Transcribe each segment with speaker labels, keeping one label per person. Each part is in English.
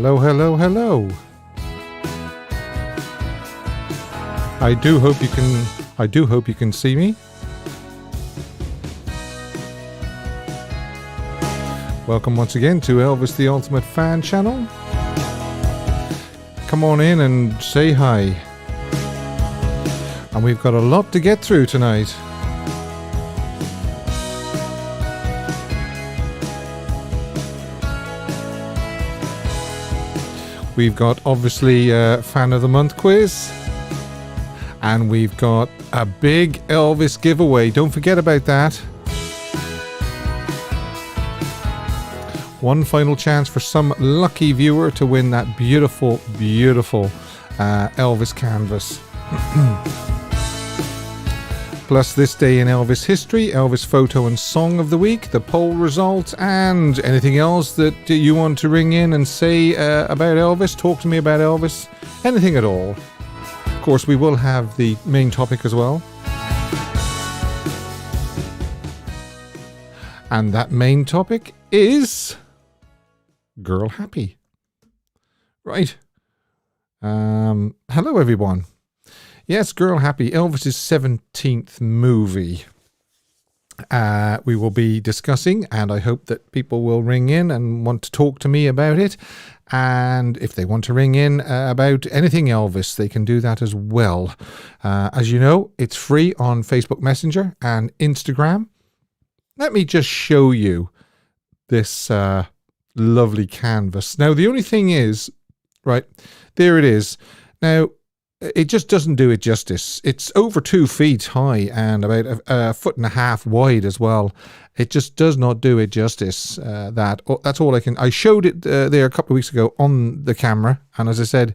Speaker 1: Hello, hello, hello. I do hope you can see me. Welcome once again to Elvis the Ultimate Fan channel. Come on in and say hi. And we've got a lot to get through tonight. We've got obviously a Fan of the Month quiz. And we've got a big Elvis giveaway. Don't forget about that. One final chance for some lucky viewer to win that beautiful, beautiful Elvis canvas. Plus this day in Elvis history, Elvis photo and song of the week, the poll results, and anything else that you want to ring in and say about Elvis. Talk to me about Elvis. Anything at all. Of course, we will have the main topic as well. And that main topic is Girl Happy. Right. Hello, everyone. Yes, Girl Happy, Elvis's 17th movie. We will be discussing, and I hope that people will ring in and want to talk to me about it. And if they want to ring in about anything Elvis, they can do that as well. As you know, it's free on Facebook Messenger and Instagram. Let me just show you this lovely canvas. Now, the only thing is, right, there it is. Now, it just doesn't do it justice. It's over 2 feet high and about a foot and a half wide as well. It just does not do it justice. That's all I showed it there a couple of weeks ago on the camera, and as I said,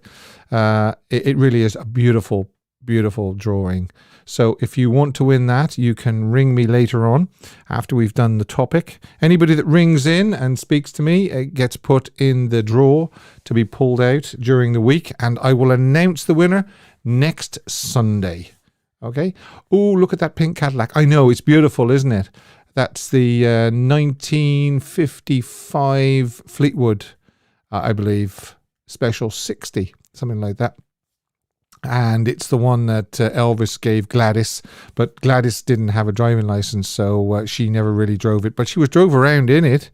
Speaker 1: it really is a beautiful, beautiful drawing. So if you want to win that, you can ring me later on after we've done the topic. Anybody that rings in and speaks to me gets put in the draw to be pulled out during the week, and I will announce the winner next Sunday. Okay? Oh, look at that pink Cadillac. I know, it's beautiful, isn't it? That's the 1955 Fleetwood, I believe, Special 60, something like that. And it's the one that Elvis gave Gladys, but Gladys didn't have a driving license, so she never really drove it. But she drove around in it.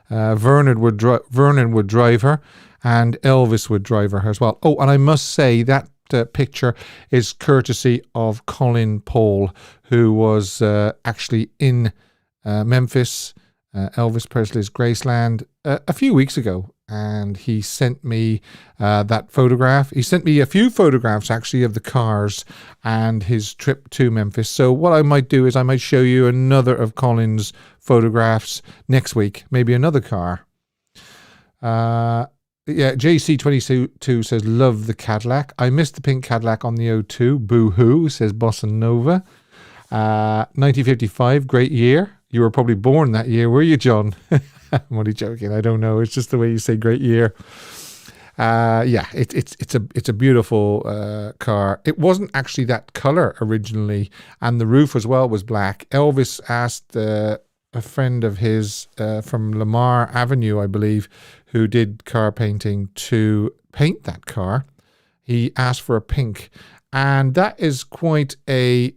Speaker 1: Vernon would drive her, and Elvis would drive her as well. Oh, and I must say that picture is courtesy of Colin Paul, who was actually in Memphis, Elvis Presley's Graceland, a few weeks ago. And he sent me that photograph. He sent me a few photographs, actually, of the cars and his trip to Memphis. So what I might do is I might show you another of Colin's photographs next week. Maybe another car. Yeah, JC22 says, love the Cadillac. I missed the pink Cadillac on the O2. Boo-hoo, says Bossa Nova. 1955, great year. You were probably born that year, were you, John? I'm only joking. I don't know. It's just the way you say great year. Yeah, it's a beautiful car. It wasn't actually that color originally, and the roof as well was black. Elvis asked a friend of his from Lamar Avenue, I believe, who did car painting, to paint that car. He asked for a pink, and that is quite a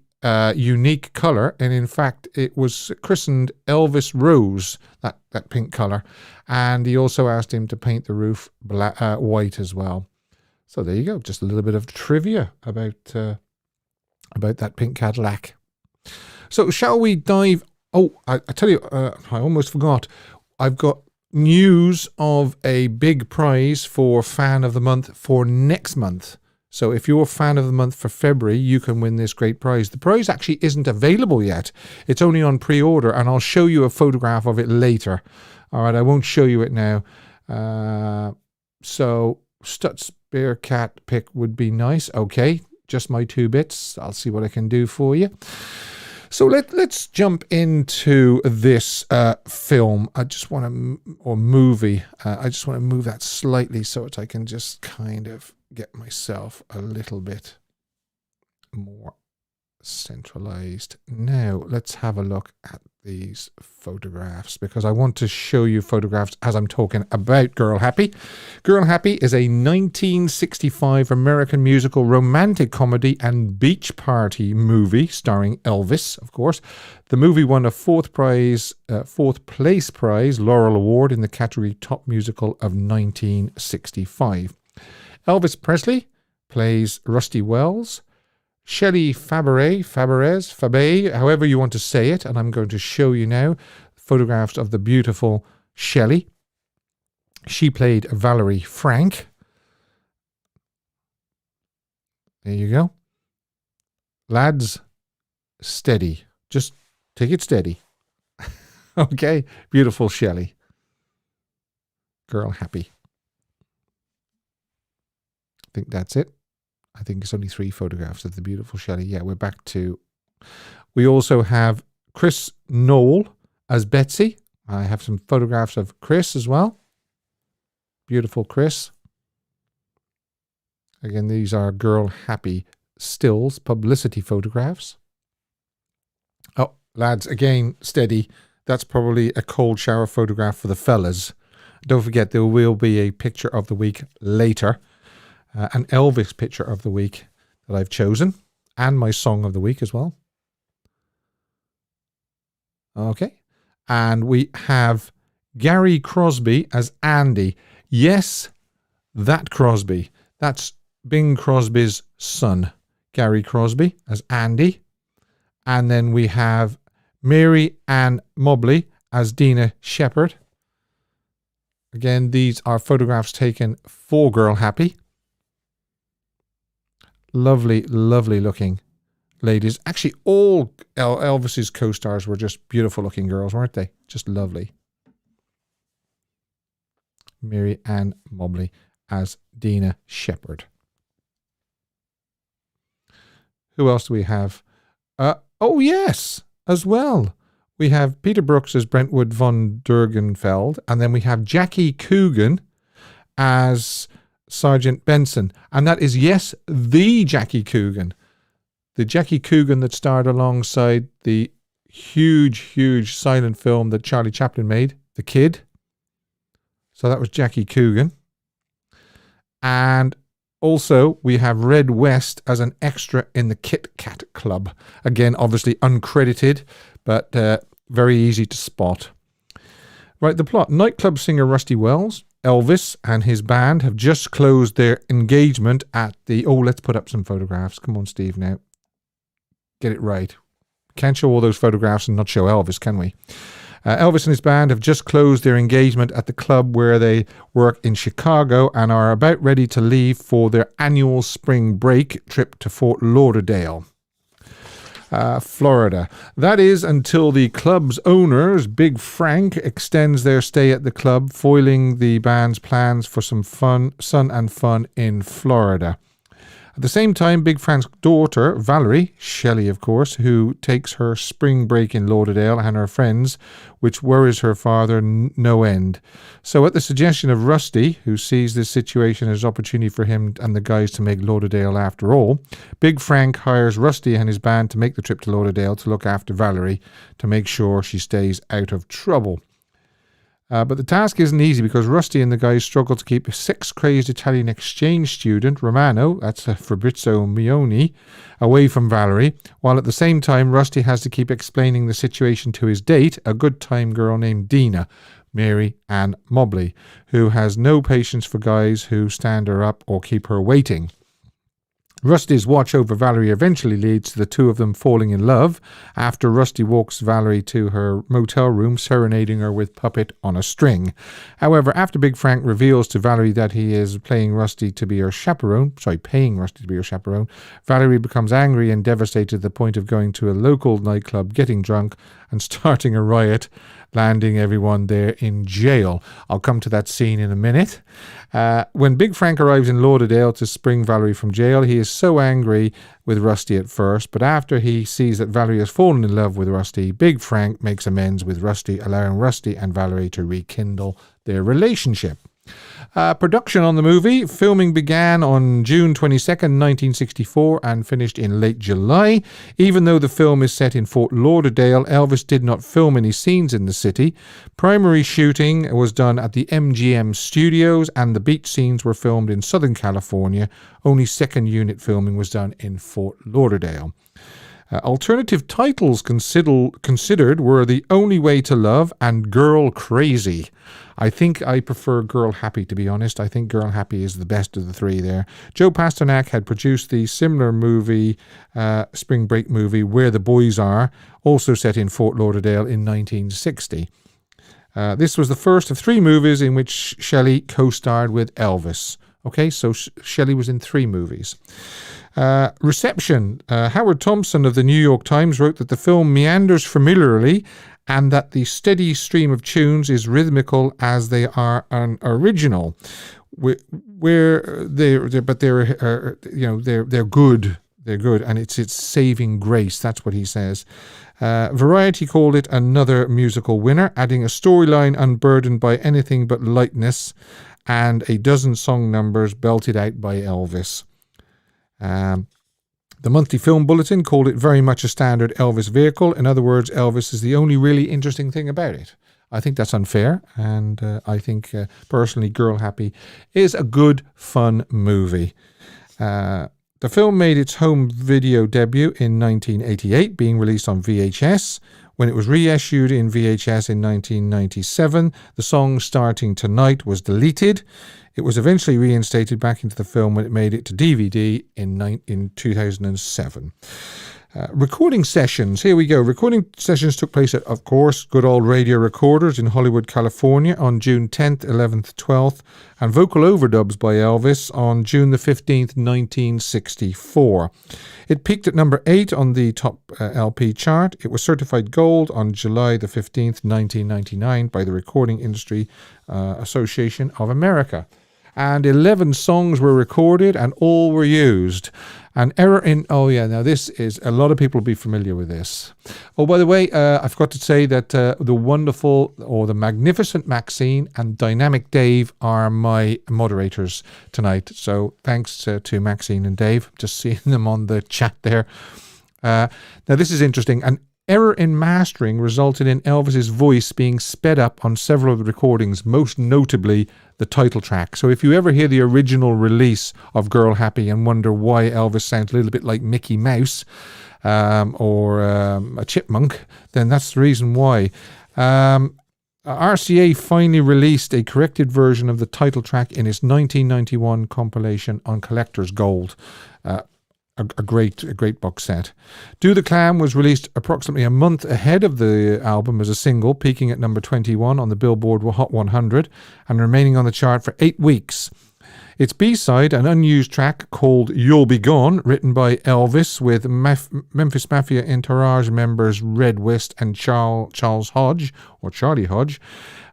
Speaker 1: unique color, and in fact it was christened Elvis Rose, that pink color, and he also asked him to paint the roof white as well. So there you go, just a little bit of trivia about that pink Cadillac. So shall we dive? Oh, I tell you, I almost forgot. I've got news of a big prize for Fan of the Month for next month. So if you're a Fan of the Month for February, you can win this great prize. The prize actually isn't available yet. It's only on pre-order, and I'll show you a photograph of it later. All right, I won't show you it now. So Stutz Bear Cat pick would be nice. Okay, just my 2 bits. I'll see what I can do for you. So let's jump into this film. I just want to, or movie. I just want to move that slightly so that I can just kind of get myself a little bit more centralized. Now let's have a look at these photographs because I want to show you photographs as I'm talking about Girl Happy. Girl Happy is a 1965 American musical romantic comedy and beach party movie starring Elvis, of course. The movie won a fourth place prize Laurel Award in the category Top Musical of 1965. Elvis Presley plays Rusty Wells. Shelley Fabares, however you want to say it, and I'm going to show you now photographs of the beautiful Shelley. She played Valerie Frank. There you go. Lads, steady. Just take it steady. Okay, beautiful Shelley. Girl Happy. I think that's it. I think it's only 3 photographs of the beautiful Shelley. Yeah, we're back to... We also have Chris Knoll as Betsy. I have some photographs of Chris as well. Beautiful Chris. Again, these are Girl Happy stills, publicity photographs. Oh, lads, again, steady. That's probably a cold shower photograph for the fellas. Don't forget, there will be a picture of the week later. An Elvis picture of the week that I've chosen, and my song of the week as well. Okay. And we have Gary Crosby as Andy. Yes, that Crosby. That's Bing Crosby's son, Gary Crosby as Andy. And then we have Mary Ann Mobley as Dina Shepherd. Again, these are photographs taken for Girl Happy. Lovely, lovely looking ladies. Actually, all Elvis's co-stars were just beautiful looking girls, weren't they? Just lovely. Mary Ann Mobley as Dina Shepherd. Who else do we have? Oh, yes, as well. We have Peter Brooks as Brentwood von Dergenfeld, and then we have Jackie Coogan as Sergeant Benson, and that is, yes, the Jackie Coogan. The Jackie Coogan that starred alongside the huge silent film that Charlie Chaplin made, The Kid. So that was Jackie Coogan. And also we have Red West as an extra in the Kit Kat Club. Again, obviously uncredited, but very easy to spot. Right, the plot. Nightclub singer Rusty Wells, Elvis and his band have just closed their engagement at the... Oh, let's put up some photographs. Come on, Steve, now. Get it right. Can't show all those photographs and not show Elvis, can we? Elvis and his band have just closed their engagement at the club where they work in Chicago and are about ready to leave for their annual spring break trip to Fort Lauderdale, Florida. That is until the club's owners, Big Frank, extends their stay at the club, foiling the band's plans for some sun and fun in Florida. At the same time, Big Frank's daughter, Valerie, Shelley of course, who takes her spring break in Lauderdale and her friends, which worries her father no end. So at the suggestion of Rusty, who sees this situation as an opportunity for him and the guys to make Lauderdale after all, Big Frank hires Rusty and his band to make the trip to Lauderdale to look after Valerie, to make sure she stays out of trouble. But the task isn't easy because Rusty and the guys struggle to keep a sex-crazed Italian exchange student, Romano, that's Fabrizio Mioni, away from Valerie, while at the same time Rusty has to keep explaining the situation to his date, a good-time girl named Dina, Mary Ann Mobley, who has no patience for guys who stand her up or keep her waiting. Rusty's watch over Valerie eventually leads to the two of them falling in love after Rusty walks Valerie to her motel room, serenading her with Puppet on a String. However, after Big Frank reveals to Valerie that he is paying Rusty to be her chaperone, Valerie becomes angry and devastated to the point of going to a local nightclub, getting drunk and starting a riot, landing everyone there in jail. I'll come to that scene in a minute. When Big Frank arrives in Lauderdale to spring Valerie from jail, he is so angry with Rusty at first, but after he sees that Valerie has fallen in love with Rusty, Big Frank makes amends with Rusty, allowing Rusty and Valerie to rekindle their relationship. Production on the movie. Filming began on June 22nd, 1964 and finished in late July. Even though the film is set in Fort Lauderdale, Elvis did not film any scenes in the city. Primary shooting was done at the MGM studios and the beach scenes were filmed in Southern California. Only second unit filming was done in Fort Lauderdale. Alternative titles considered were The Only Way to Love and Girl Crazy. I think I prefer Girl Happy, to be honest. I think Girl Happy is the best of the three there. Joe Pasternak had produced the similar movie, spring break movie, Where the Boys Are, also set in Fort Lauderdale in 1960. This was the first of three movies in which Shelley co-starred with Elvis. Okay, so Shelley was in three movies. Reception. Howard Thompson of the New York Times wrote that the film meanders familiarly and that the steady stream of tunes is rhythmical as they are an original. They're good. They're good, and it's saving grace. That's what he says. Variety called it another musical winner, adding a storyline unburdened by anything but lightness and a dozen song numbers belted out by Elvis. The Monthly Film Bulletin called it very much a standard Elvis vehicle. In other words, Elvis is the only really interesting thing about it. I think that's unfair, and I think personally Girl Happy is a good, fun movie. The film made its home video debut in 1988, being released on VHS. When it was reissued in VHS in 1997, the song Starting Tonight was deleted. It was eventually reinstated back into the film when it made it to DVD in 2007. Recording sessions. Here we go. Recording sessions took place at, of course, good old Radio Recorders in Hollywood, California on June 10th, 11th, 12th, and vocal overdubs by Elvis on June the 15th, 1964. It peaked at number 8 on the top LP chart. It was certified gold on July the 15th, 1999 by the Recording Industry Association of America. And 11 songs were recorded and all were used. An error in... Oh, yeah, now this is... A lot of people will be familiar with this. Oh, by the way, I forgot to say that the wonderful or the magnificent Maxine and Dynamic Dave are my moderators tonight. So thanks to Maxine and Dave. Just seeing them on the chat there. Now, this is interesting. An error in mastering resulted in Elvis's voice being sped up on several of the recordings, most notably the title track. So if you ever hear the original release of Girl Happy and wonder why Elvis sounds a little bit like Mickey Mouse or a chipmunk, then that's the reason why. RCA finally released a corrected version of the title track in its 1991 compilation on Collector's Gold. A great box set. Do the Clam was released approximately a month ahead of the album as a single, peaking at number 21 on the Billboard Hot 100 and remaining on the chart for 8 weeks. Its B-side, an unused track called You'll Be Gone, written by Elvis with Memphis Mafia Entourage members Red West and Charles Hodge, or Charlie Hodge,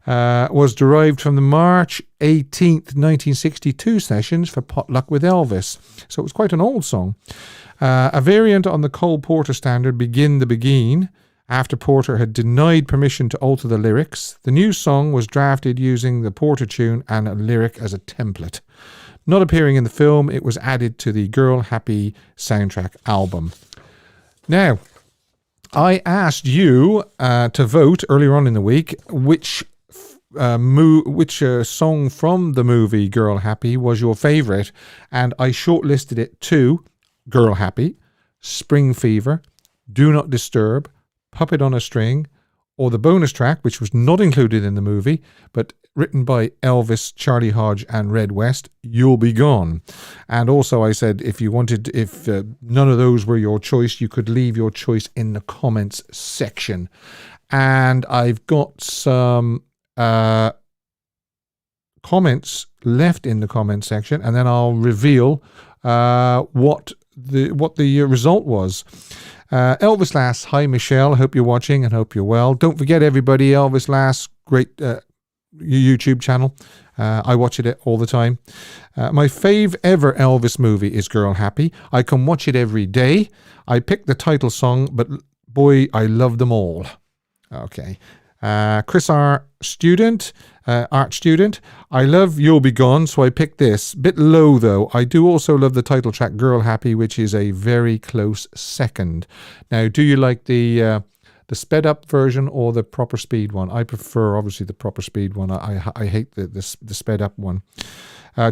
Speaker 1: was derived from the March 18th, 1962 sessions for Potluck with Elvis. So it was quite an old song. A variant on the Cole Porter standard, Begin the Begin, after Porter had denied permission to alter the lyrics. The new song was drafted using the Porter tune and a lyric as a template. Not appearing in the film, it was added to the Girl Happy soundtrack album. Now, I asked you to vote earlier on in the week which song from the movie Girl Happy was your favourite, and I shortlisted it to Girl Happy, Spring Fever, Do Not Disturb, Puppet on a String, or the bonus track, which was not included in the movie, but written by Elvis, Charlie Hodge, and Red West, You'll Be Gone. And also I said if none of those were your choice, you could leave your choice in the comments section. And I've got some comments left in the comment section, and then I'll reveal what the result was. Elvis Lass, hi Michelle, hope you're watching and hope you're well. Don't forget everybody, Elvis Lass, great YouTube channel. I watch it all the time. My fave ever Elvis movie is Girl Happy. I can watch it every day. I picked the title song, but boy, I love them all. Okay. Chris R. Student, art student. I love You'll Be Gone, so I picked this. Bit low though. I do also love the title track Girl Happy, which is a very close second. Now, do you like the sped up version or the proper speed one? I prefer obviously the proper speed one. I hate the sped up one.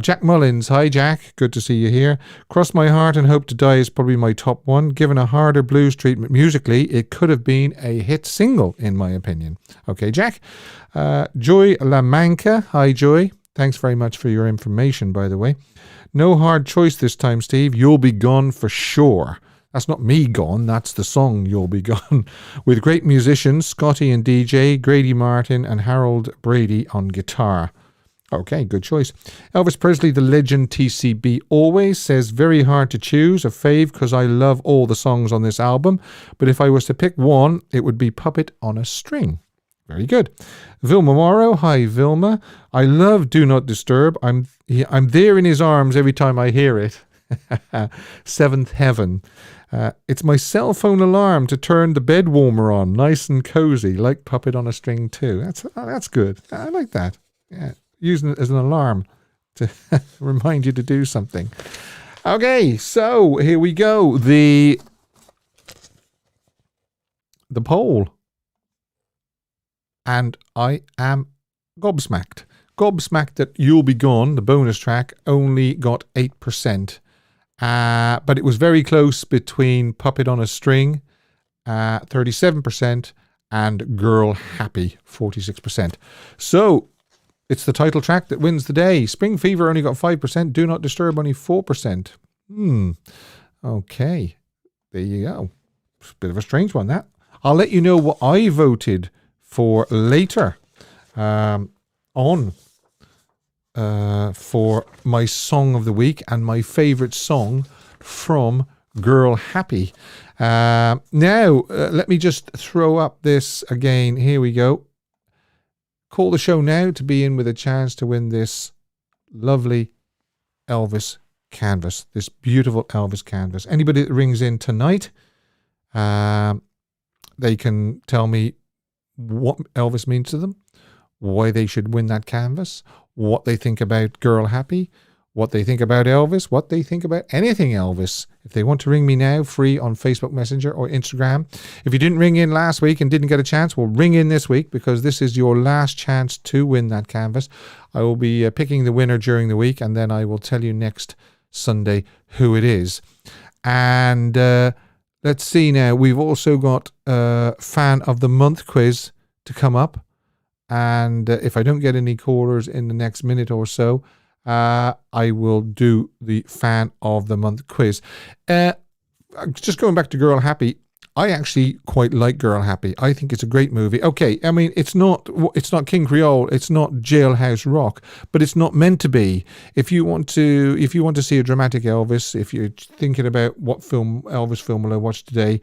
Speaker 1: Jack Mullins, hi Jack, good to see you here. Cross My Heart and Hope to Die is probably my top one. Given a harder blues treatment musically, it could have been a hit single in my opinion. Okay, Jack. Joy Lamanca, hi Joy. Thanks very much for your information, by the way. No hard choice this time, Steve. You'll Be Gone for sure. That's not me gone, that's the song You'll Be Gone. With great musicians, Scotty and DJ, Grady Martin and Harold Brady on guitar. Okay, good choice. Elvis Presley, the legend TCB always says, very hard to choose a fave because I love all the songs on this album. But if I was to pick one, it would be Puppet on a String. Very good. Vilma Morrow, hi Vilma. I love Do Not Disturb. I'm there in his arms every time I hear it. Seventh Heaven. It's my cell phone alarm to turn the bed warmer on. Nice and cozy, like Puppet on a String too. That's good. I like that. Yeah. Using it as an alarm to remind you to do something. Okay, so here we go. The poll. And I am gobsmacked. Gobsmacked that You'll Be Gone, the bonus track, only got 8%. But it was very close between Puppet on a String, 37%, and Girl Happy, 46%. So it's the title track that wins the day. Spring Fever only got 5%. Do Not Disturb only 4%. Okay. There you go. It's a bit of a strange one, that. I'll let you know what I voted for later for my song of the week and my favourite song from Girl Happy. Now, let me just throw up this again. Here we go. Call the show now to be in with a chance to win this lovely Elvis canvas, this beautiful Elvis canvas. Anybody that rings in tonight, they can tell me what Elvis means to them, why they should win that canvas, what they think about Girl Happy, what they think about Elvis, what they think about anything Elvis. If they want to ring me now, free on Facebook Messenger or Instagram. If you didn't ring in last week and didn't get a chance, well, ring in this week because this is your last chance to win that canvas. I will be picking the winner during the week and then I will tell you next Sunday who it is. And let's see now. We've also got a Fan of the Month quiz to come up. And if I don't get any callers in the next minute or so, I will do the Fan of the Month quiz. Just going back to Girl Happy, I actually quite like Girl Happy. I think it's a great movie. Okay, I mean, it's not King Creole, it's not Jailhouse Rock, but it's not meant to be. If you want to see a dramatic Elvis, if you're thinking about what Elvis film will I watch today,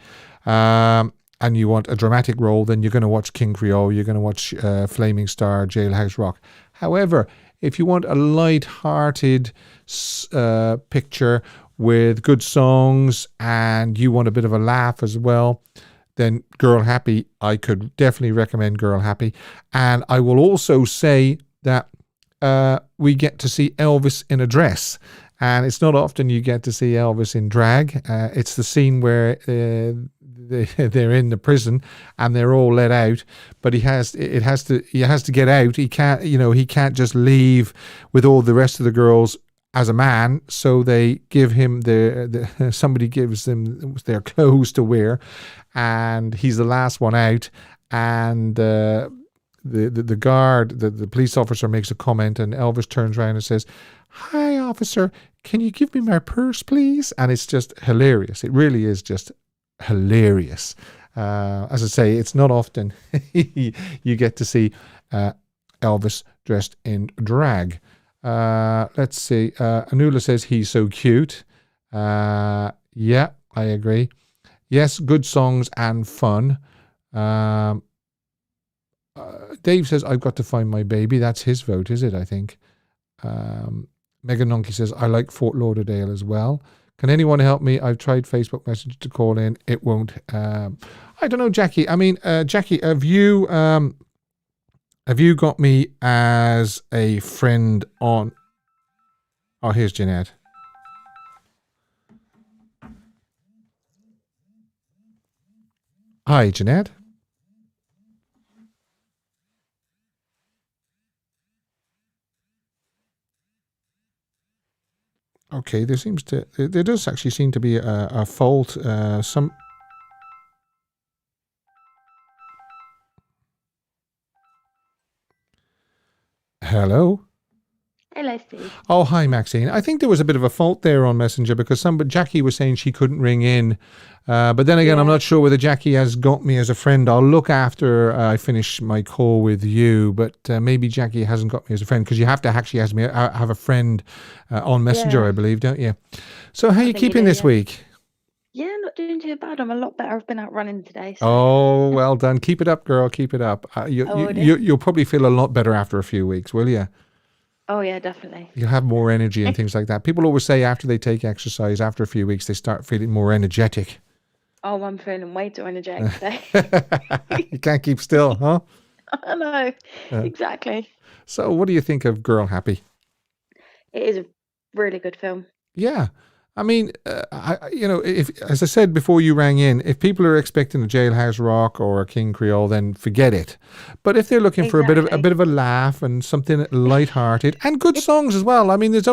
Speaker 1: and you want a dramatic role, then you're going to watch King Creole, you're going to watch Flaming Star, Jailhouse Rock. However, if you want a light-hearted picture with good songs and you want a bit of a laugh as well, then Girl Happy, I could definitely recommend Girl Happy. And I will also say that we get to see Elvis in a dress. And it's not often you get to see Elvis in drag. It's the scene where they're in the prison and they're all let out, but he has to get out. He can't just leave with all the rest of the girls as a man. So they give him somebody gives them their clothes to wear, and he's the last one out. And the guard, the police officer makes a comment, and Elvis turns around and says, "Hi, officer, can you give me my purse, please?" And it's just hilarious. It really is just hilarious. As I say, it's not often you get to see Elvis dressed in drag. Let's see. Anula says he's so cute. Yeah, I agree. Yes, good songs and fun. Dave says, I've got to find my baby. That's his vote, is it? I think. Megan Nonky says, I like Fort Lauderdale as well. Can anyone help me? I've tried Facebook Messenger to call in. It won't. I don't know, Jackie. I mean, Jackie, have you Have you got me as a friend on... Oh, here's Jeanette. Hi, Jeanette. Okay, there does actually seem to be a fault. Hello?
Speaker 2: Hello, Steve.
Speaker 1: Oh, hi, Maxine. I think there was a bit of a fault there on Messenger because Jackie was saying she couldn't ring in. But then again, I'm
Speaker 2: Yeah,
Speaker 1: not sure whether Jackie has got me as a friend. I'll look after I finish my call with you, but maybe Jackie hasn't got me as a friend because you have to actually have a friend on Messenger,
Speaker 2: yeah,
Speaker 1: I believe, don't you? So how are
Speaker 2: I
Speaker 1: you
Speaker 2: think you
Speaker 1: keeping
Speaker 2: do,
Speaker 1: this
Speaker 2: yeah.
Speaker 1: week?
Speaker 2: Yeah, not doing too bad. I'm a lot better. I've been out running today, so
Speaker 1: Oh, well done. Keep it up, girl. Keep it up.
Speaker 2: I will do.
Speaker 1: You'll probably feel a lot better after a few weeks, will you?
Speaker 2: Oh, yeah, definitely.
Speaker 1: You'll have more energy and things like that. People always say after they take exercise, after a few weeks, they start feeling more energetic.
Speaker 2: Oh, I'm feeling way too energetic today.
Speaker 1: You can't keep still, huh?
Speaker 2: I know,
Speaker 1: Uh,
Speaker 2: exactly.
Speaker 1: so, what do you think of Girl Happy?
Speaker 2: It is a really good film.
Speaker 1: Yeah. I mean, if as I said before you rang in, if people are expecting a Jailhouse Rock or a King Creole, then forget it. But if they're looking for a
Speaker 2: Exactly.
Speaker 1: bit of a laugh and something light-hearted and good songs as well, I mean, there's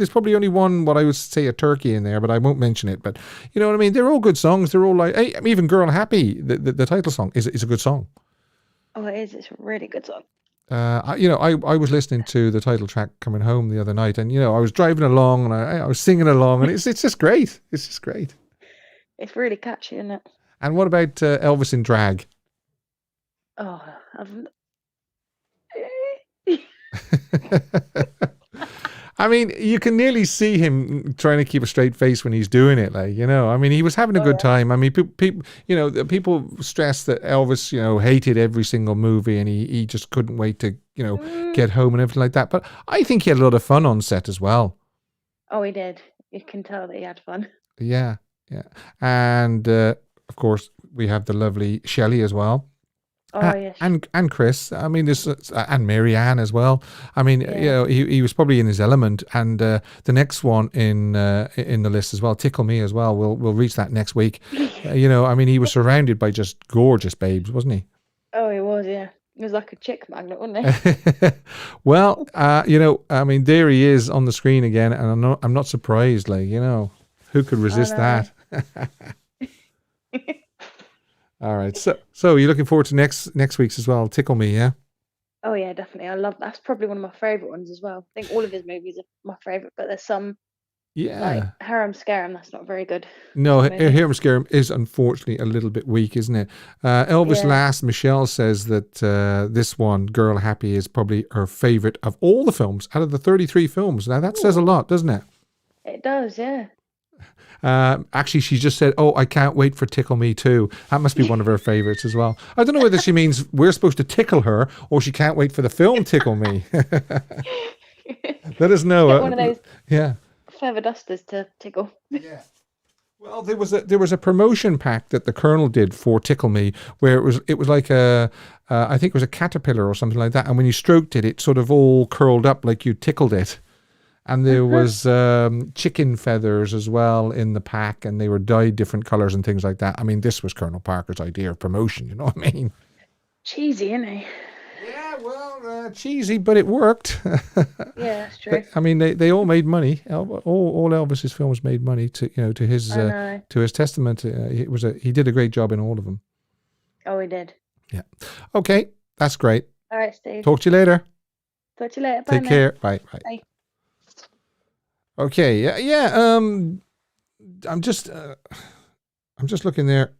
Speaker 1: probably only one what I would say a turkey in there, but I won't mention it. But you know what I mean? They're all good songs. They're all like, hey, even Girl Happy, the title song is a good song.
Speaker 2: Oh, it is. It's a really good song.
Speaker 1: I was listening to the title track coming home the other night, and I was driving along and I was singing along, and it's just great. It's just great.
Speaker 2: It's really catchy, isn't it?
Speaker 1: And what about Elvis in drag?
Speaker 2: Oh, I've...
Speaker 1: I mean, you can nearly see him trying to keep a straight face when he's doing it. I mean, he was having a
Speaker 2: Oh,
Speaker 1: good
Speaker 2: yeah.
Speaker 1: time. I mean, people stress that Elvis, hated every single movie and he just couldn't wait to,
Speaker 2: Mm.
Speaker 1: get home and everything like that. But I think he had a lot of fun on set as well.
Speaker 2: Oh, he did. You can tell that he had fun.
Speaker 1: Yeah, yeah. And of course, we have the lovely Shelley as well.
Speaker 2: Oh, yes.
Speaker 1: And Chris, I mean, this and Marianne as well. I mean,
Speaker 2: Yeah.
Speaker 1: he was probably in his element. And the next one in the list as well, Tickle Me as well. We'll reach that next week. I mean, he was surrounded by just gorgeous babes, wasn't he?
Speaker 2: Oh, he was, yeah. He was like a chick magnet, wasn't he?
Speaker 1: Well, I mean, there he is on the screen again, and I'm not surprised. Who could
Speaker 2: I
Speaker 1: resist
Speaker 2: know.
Speaker 1: that? All right, so you're looking forward to next week's as well. Tickle Me, yeah.
Speaker 2: Oh yeah, definitely. I love that's probably one of my favorite ones as well. I think all of his movies are my favorite, but there's some like
Speaker 1: Yeah.
Speaker 2: Harem Scarum that's not very good
Speaker 1: No,
Speaker 2: as a movie.
Speaker 1: Here Scarum is unfortunately a little bit weak, isn't it? Elvis
Speaker 2: Yeah.
Speaker 1: Last, Michelle says that this one, Girl Happy, is probably her favorite of all the films out of the 33 films. Now that says a
Speaker 2: Ooh,
Speaker 1: lot, doesn't it?
Speaker 2: it does, yeah.
Speaker 1: Actually, she just said, "Oh, I can't wait for Tickle Me too." That must be one of her favorites as well. I don't know whether she means we're supposed to tickle her or she can't wait for the film Tickle Me. Let us know.
Speaker 2: Get one of those
Speaker 1: Yeah.
Speaker 2: feather dusters to tickle.
Speaker 1: Yeah. Well, there was a promotion pack that the Colonel did for Tickle Me, where it was like I think it was a caterpillar or something like that, and when you stroked it, it sort of all curled up like you tickled it. And there was chicken feathers as well in the pack, and they were dyed different colors and things like that. I mean, this was Colonel Parker's idea of promotion. You know what I mean?
Speaker 2: Cheesy, isn't he?
Speaker 1: Yeah, well, cheesy, but it worked.
Speaker 2: Yeah, that's true.
Speaker 1: I mean, they all made money. All Elvis's films made money
Speaker 2: I know.
Speaker 1: to his testament. He did a great job in all of them.
Speaker 2: Oh, he did.
Speaker 1: Yeah. Okay, that's great.
Speaker 2: All right, Steve.
Speaker 1: Talk to you later.
Speaker 2: Talk to you later. Bye,
Speaker 1: Take
Speaker 2: mate.
Speaker 1: care. Bye. Bye.
Speaker 2: Bye.
Speaker 1: Okay. Yeah. Yeah. I'm just looking there.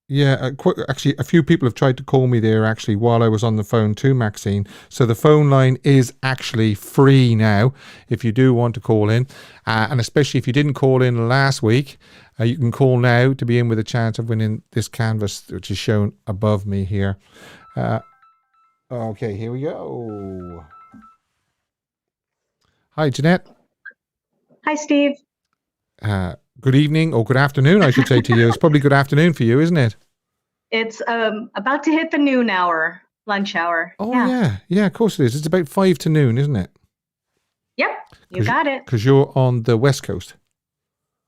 Speaker 1: Yeah, actually, a few people have tried to call me there actually while I was on the phone too, Maxine. So the phone line is actually free now if you do want to call in. And especially if you didn't call in last week, you can call now to be in with a chance of winning this canvas, which is shown above me here. Okay, here we go. Hi, Jeanette.
Speaker 3: Hi, Steve.
Speaker 1: Good evening, or good afternoon, I should say to you. It's probably good afternoon for you, isn't it?
Speaker 3: It's about to hit the noon hour. lunch hour.
Speaker 1: Oh,
Speaker 3: Yeah.
Speaker 1: yeah, of course it is. It's about 5 to noon, isn't it?
Speaker 3: Yep. You got it.
Speaker 1: Because you're on the West Coast.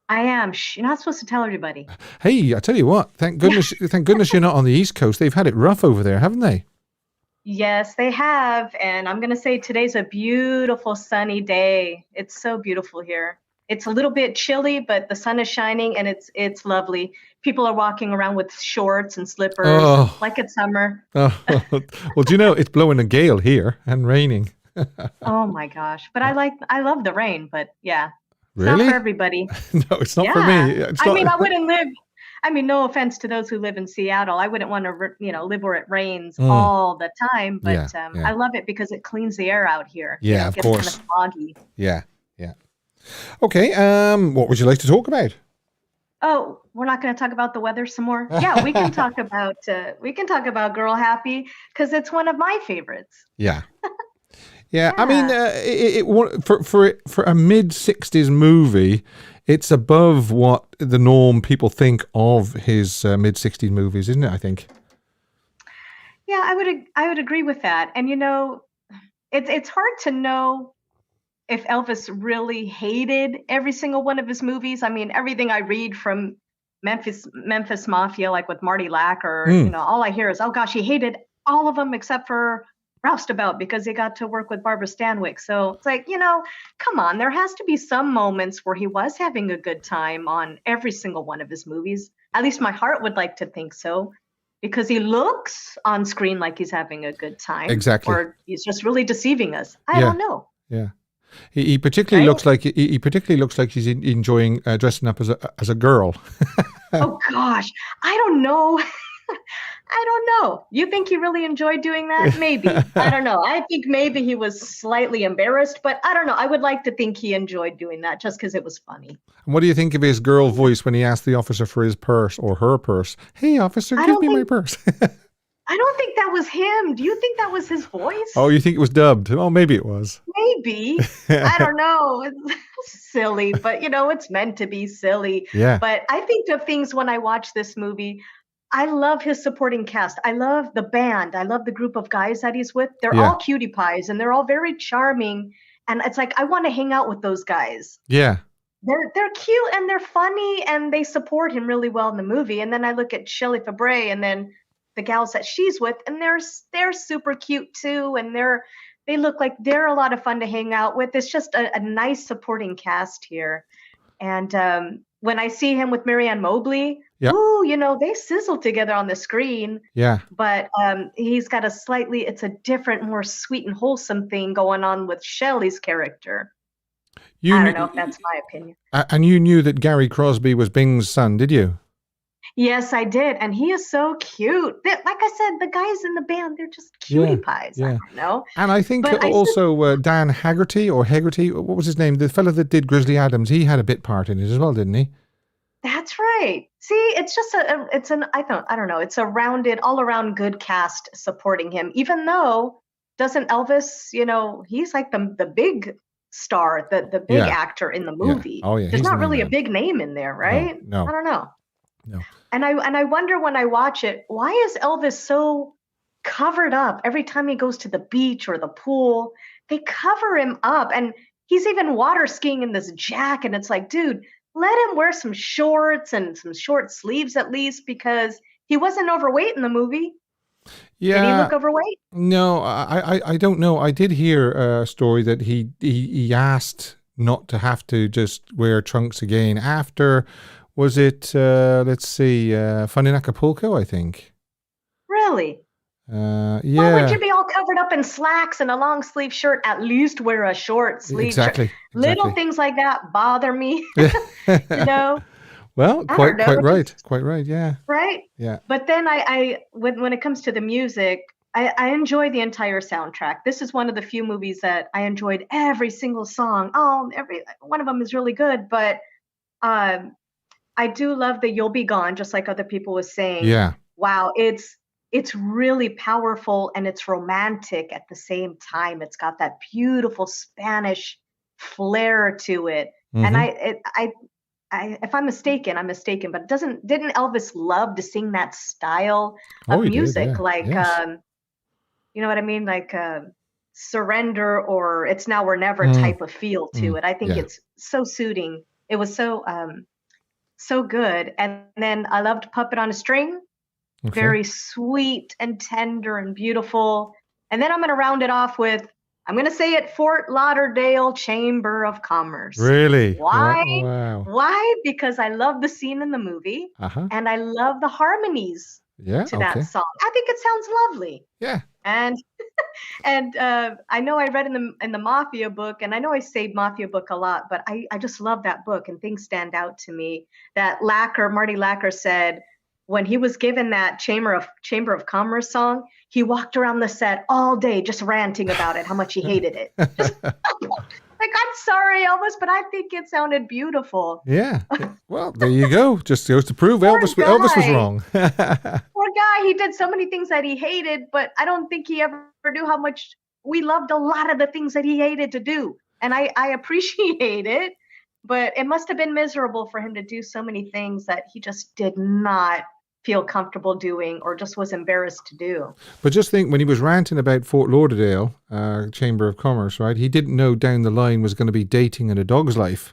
Speaker 3: I am. Shh, you're not supposed to tell everybody.
Speaker 1: Hey, I tell you what, thank goodness you're not on the East Coast. They've had it rough over there, haven't they?
Speaker 3: Yes, they have. And I'm going to say today's a beautiful sunny day. It's so beautiful here. It's a little bit chilly, but the sun is shining and it's lovely. People are walking around with shorts and slippers like it's summer.
Speaker 1: Oh, well, do you know, it's blowing a gale here and raining.
Speaker 3: Oh my gosh. But I love the rain, but yeah. It's
Speaker 1: Really?
Speaker 3: not for everybody.
Speaker 1: No, it's not for me. It's not...
Speaker 3: I wouldn't live. I mean, no offense to those who live in Seattle. I wouldn't want to, live where it rains all the time. But I love it because it cleans the air out here.
Speaker 1: Yeah, of course.
Speaker 3: It's kind of foggy.
Speaker 1: Yeah. Okay. What would you like to talk about?
Speaker 3: Oh, we're not going to talk about the weather some more. Yeah, we can talk about Girl Happy because it's one of my favorites.
Speaker 1: Yeah. Yeah, I mean, for a mid-60s movie, it's above what the norm people think of his mid-60s movies, isn't it, I think?
Speaker 3: Yeah, I would agree with that. And, it's hard to know if Elvis really hated every single one of his movies. I mean, everything I read from Memphis Mafia, like with Marty Lack, or, all I hear is, oh, gosh, he hated all of them except for Roustabout because he got to work with Barbara Stanwyck. So it's like, come on, there has to be some moments where he was having a good time on every single one of his movies. At least my heart would like to think so, because he looks on screen like he's having a good time.
Speaker 1: Exactly.
Speaker 3: Or he's just really deceiving us. I don't know.
Speaker 1: Yeah. He particularly looks like he's enjoying dressing up as a girl.
Speaker 3: Oh gosh, I don't know. I don't know. You think he really enjoyed doing that? Maybe. I don't know. I think maybe he was slightly embarrassed, but I don't know. I would like to think he enjoyed doing that just because it was funny.
Speaker 1: And what do you think of his girl voice when he asked the officer for his purse or her purse? Hey, officer, give me my purse.
Speaker 3: I don't think that was him. Do you think that was his voice?
Speaker 1: Oh, you think it was dubbed? Oh, maybe it was.
Speaker 3: Maybe. I don't know. It's silly, but it's meant to be silly.
Speaker 1: Yeah.
Speaker 3: But I think of things when I watch this movie. I love his supporting cast. I love the band. I love the group of guys that he's with. They're all cutie pies and they're all very charming. And it's like, I want to hang out with those guys.
Speaker 1: Yeah.
Speaker 3: They're cute and they're funny and they support him really well in the movie. And then I look at Shelley Fabre and then the gals that she's with, and they're super cute too. And they look like they're a lot of fun to hang out with. It's just a nice supporting cast here. And when I see him with Marianne Mobley, they sizzle together on the screen.
Speaker 1: Yeah.
Speaker 3: But he's got it's a different, more sweet and wholesome thing going on with Shelley's character. I don't know if that's my opinion.
Speaker 1: And you knew that Gary Crosby was Bing's son, did you?
Speaker 3: Yes, I did. And he is so cute. Like I said, the guys in the band, they're just cutie pies. Yeah. I don't know.
Speaker 1: And I think Dan Haggerty, what was his name? The fellow that did Grizzly Adams, he had a bit part in it as well, didn't he?
Speaker 3: That's right. See, it's just I don't know. It's a rounded, all around good cast supporting him, even though doesn't Elvis, he's like the big star, the big actor in the movie.
Speaker 1: Yeah. Oh, yeah.
Speaker 3: There's not really a big name in there, right?
Speaker 1: No.
Speaker 3: I don't know.
Speaker 1: No.
Speaker 3: And I wonder when I watch it, why is Elvis so covered up every time he goes to the beach or the pool? They cover him up, and he's even water skiing in this jacket. And it's like, dude, let him wear some shorts and some short sleeves at least, because he wasn't overweight in the movie.
Speaker 1: Yeah.
Speaker 3: Did he look overweight?
Speaker 1: No, I don't know. I did hear a story that he asked not to have to just wear trunks again after. Was it, let's see, Fun in Acapulco, I think.
Speaker 3: Really?
Speaker 1: Yeah.
Speaker 3: Why would you be all covered up in slacks and a long sleeve shirt? At least wear a short sleeve shirt. Little things like that bother me.
Speaker 1: Well, quite right. Yeah.
Speaker 3: Right.
Speaker 1: Yeah.
Speaker 3: But then when it comes to the music, I enjoy the entire soundtrack. This is one of the few movies that I enjoyed every single song. Oh, every one of them is really good. But I do love the You'll Be Gone, just like other people were saying.
Speaker 1: Yeah. Wow,
Speaker 3: it's really powerful and it's romantic at the same time. It's got that beautiful Spanish flair to it. Mm-hmm. And if I'm mistaken, I'm mistaken. But didn't Elvis love to sing that style of music?
Speaker 1: Did, yeah.
Speaker 3: you know what I mean? Like surrender or it's now or never
Speaker 1: Mm,
Speaker 3: type of feel to
Speaker 1: mm,
Speaker 3: it. I think
Speaker 1: yeah.
Speaker 3: it's so suiting. It was so good. And then I loved Puppet on a String.
Speaker 1: Okay.
Speaker 3: Very sweet and tender and beautiful. And then I'm going to round it off with, I'm going to say it, Fort Lauderdale Chamber of Commerce.
Speaker 1: Really?
Speaker 3: Why?
Speaker 1: Wow.
Speaker 3: Why? Because I love the scene in the movie
Speaker 1: Uh-huh.
Speaker 3: and I love the harmonies
Speaker 1: Yeah.
Speaker 3: to that
Speaker 1: Okay.
Speaker 3: song. I think it sounds lovely.
Speaker 1: Yeah.
Speaker 3: And I know I read in the Mafia book, and I know I say Mafia book a lot, but I just love that book, and things stand out to me. That Marty Lacker said when he was given that Chamber of Commerce song, he walked around the set all day just ranting about it, how much he hated it. Just like, I'm sorry, Elvis, but I think it sounded beautiful.
Speaker 1: Yeah. Well, there you go. Just goes to prove
Speaker 3: Poor
Speaker 1: Elvis was
Speaker 3: guy.
Speaker 1: wrong.
Speaker 3: Poor guy. He did so many things that he hated, but I don't think he ever knew how much we loved a lot of the things that he hated to do. And I appreciate it, but it must have been miserable for him to do so many things that he just did not feel comfortable doing or just was embarrassed to do.
Speaker 1: But just think, when he was ranting about Fort Lauderdale Chamber of Commerce, right? He didn't know down the line was going to be dating in a dog's life.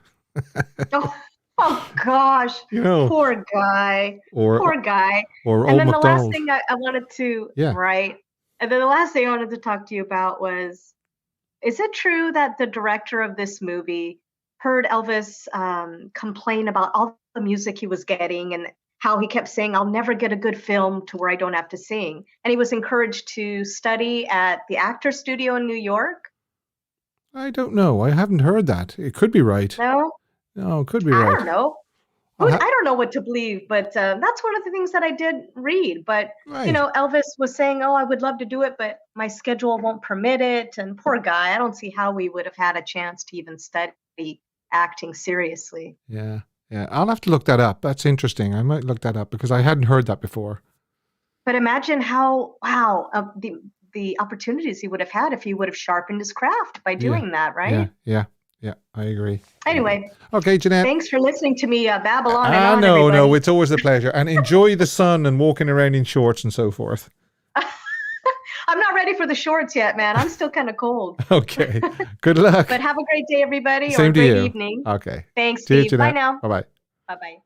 Speaker 3: Oh gosh,
Speaker 1: You know,
Speaker 3: poor guy.
Speaker 1: or
Speaker 3: Poor guy.
Speaker 1: or
Speaker 3: And
Speaker 1: old
Speaker 3: then the last
Speaker 1: MacDonald.
Speaker 3: thing I wanted to
Speaker 1: Yeah.
Speaker 3: write, and then the last thing I wanted to talk to you about was, is it true that the director of this movie heard Elvis complain about all the music he was getting and how he kept saying, I'll never get a good film to where I don't have to sing? And he was encouraged to study at the Actors Studio in New York?
Speaker 1: I don't know. I haven't heard that. It could be right.
Speaker 3: No?
Speaker 1: No, it could be
Speaker 3: I
Speaker 1: right.
Speaker 3: don't know. I don't know what to believe, but that's one of the things that I did read. But,
Speaker 1: Right.
Speaker 3: you know, Elvis was saying, oh, I would love to do it, but my schedule won't permit it. And poor guy, I don't see how we would have had a chance to even study acting seriously.
Speaker 1: Yeah. Yeah. I'll have to look that up. That's interesting. I might look that up because I hadn't heard that before.
Speaker 3: But imagine how, wow, the opportunities he would have had if he would have sharpened his craft by doing that, right?
Speaker 1: Yeah. Yeah. Yeah. I agree.
Speaker 3: Anyway,
Speaker 1: Okay, Jeanette.
Speaker 3: thanks for listening to me babble on and on,
Speaker 1: No,
Speaker 3: everybody.
Speaker 1: it's always a pleasure. And enjoy the sun and walking around in shorts and so forth.
Speaker 3: I'm not ready for the shorts yet, man. I'm still kind of cold.
Speaker 1: Okay. Good luck.
Speaker 3: But have a great day, everybody,
Speaker 1: Same
Speaker 3: or a
Speaker 1: to
Speaker 3: great
Speaker 1: you.
Speaker 3: evening.
Speaker 1: Okay.
Speaker 3: Thanks,
Speaker 1: See you,
Speaker 3: Steve. Bye
Speaker 1: Jeanette.
Speaker 3: now.
Speaker 1: Bye-bye.
Speaker 3: Bye-bye.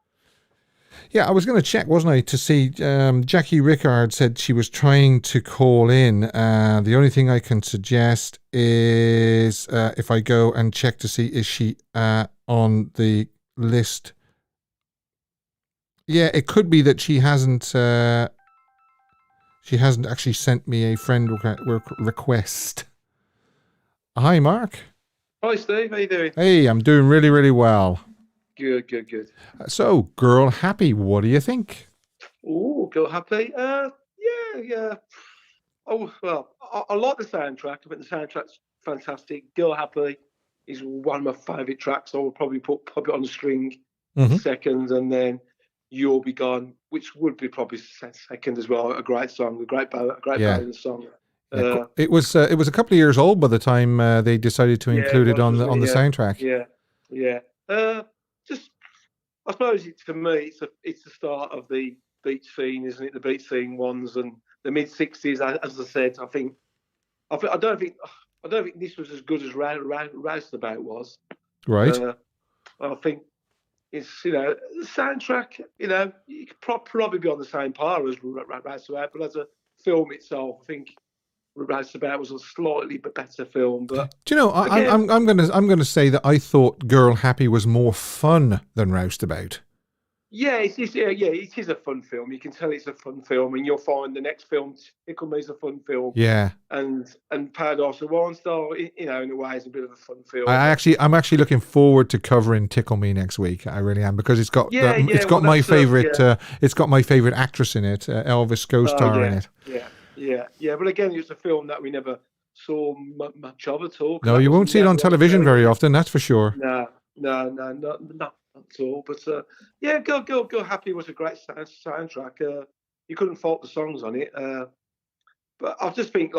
Speaker 1: Yeah, I was going to check, wasn't I, to see Jackie Rickard said she was trying to call in. The only thing I can suggest is if I go and check to see is she on the list. Yeah, it could be that she hasn't actually sent me a friend request. Hi, Mark.
Speaker 4: Hi, Steve. How you doing?
Speaker 1: Hey, I'm doing really, really well.
Speaker 4: Good.
Speaker 1: So, Girl Happy, what do you think?
Speaker 4: Oh, Girl Happy. Yeah. Oh, well, I like the soundtrack. I think the soundtrack's fantastic. Girl Happy is one of my favourite tracks. I would probably put Puppet on the String second, and then You'll Be Gone, which would be probably second as well. A great song, a great ballad song.
Speaker 1: Yeah, it was a couple of years old by the time they decided to include it on the soundtrack.
Speaker 4: Yeah. I suppose for me, it's the start of the beat scene, isn't it? The beat scene ones and the mid '60s. As I said, I don't think this was as good as Roustabout was.
Speaker 1: Right.
Speaker 4: I think it's the soundtrack. You could probably be on the same par as Roustabout, but as a film itself, I think Roustabout was a slightly better film. But
Speaker 1: do you know, I'm gonna say that I thought Girl Happy was more fun than Roustabout.
Speaker 4: Yeah, it is a fun film. You can tell it's a fun film, and you'll find the next film, Tickle Me, is a fun film.
Speaker 1: Yeah.
Speaker 4: And Paradise of Wine Star, in a way, is a bit of a fun film.
Speaker 1: I'm actually looking forward to covering Tickle Me next week. I really am, because it's got my favorite it's got my favorite actress in it, Elvis co-star in it.
Speaker 4: Yeah. But again, it's a film that we never saw much of at all.
Speaker 1: No, you won't see it on television very often. That's for sure.
Speaker 4: No, not at all. But Girl Happy was a great soundtrack. You couldn't fault the songs on it. But I just think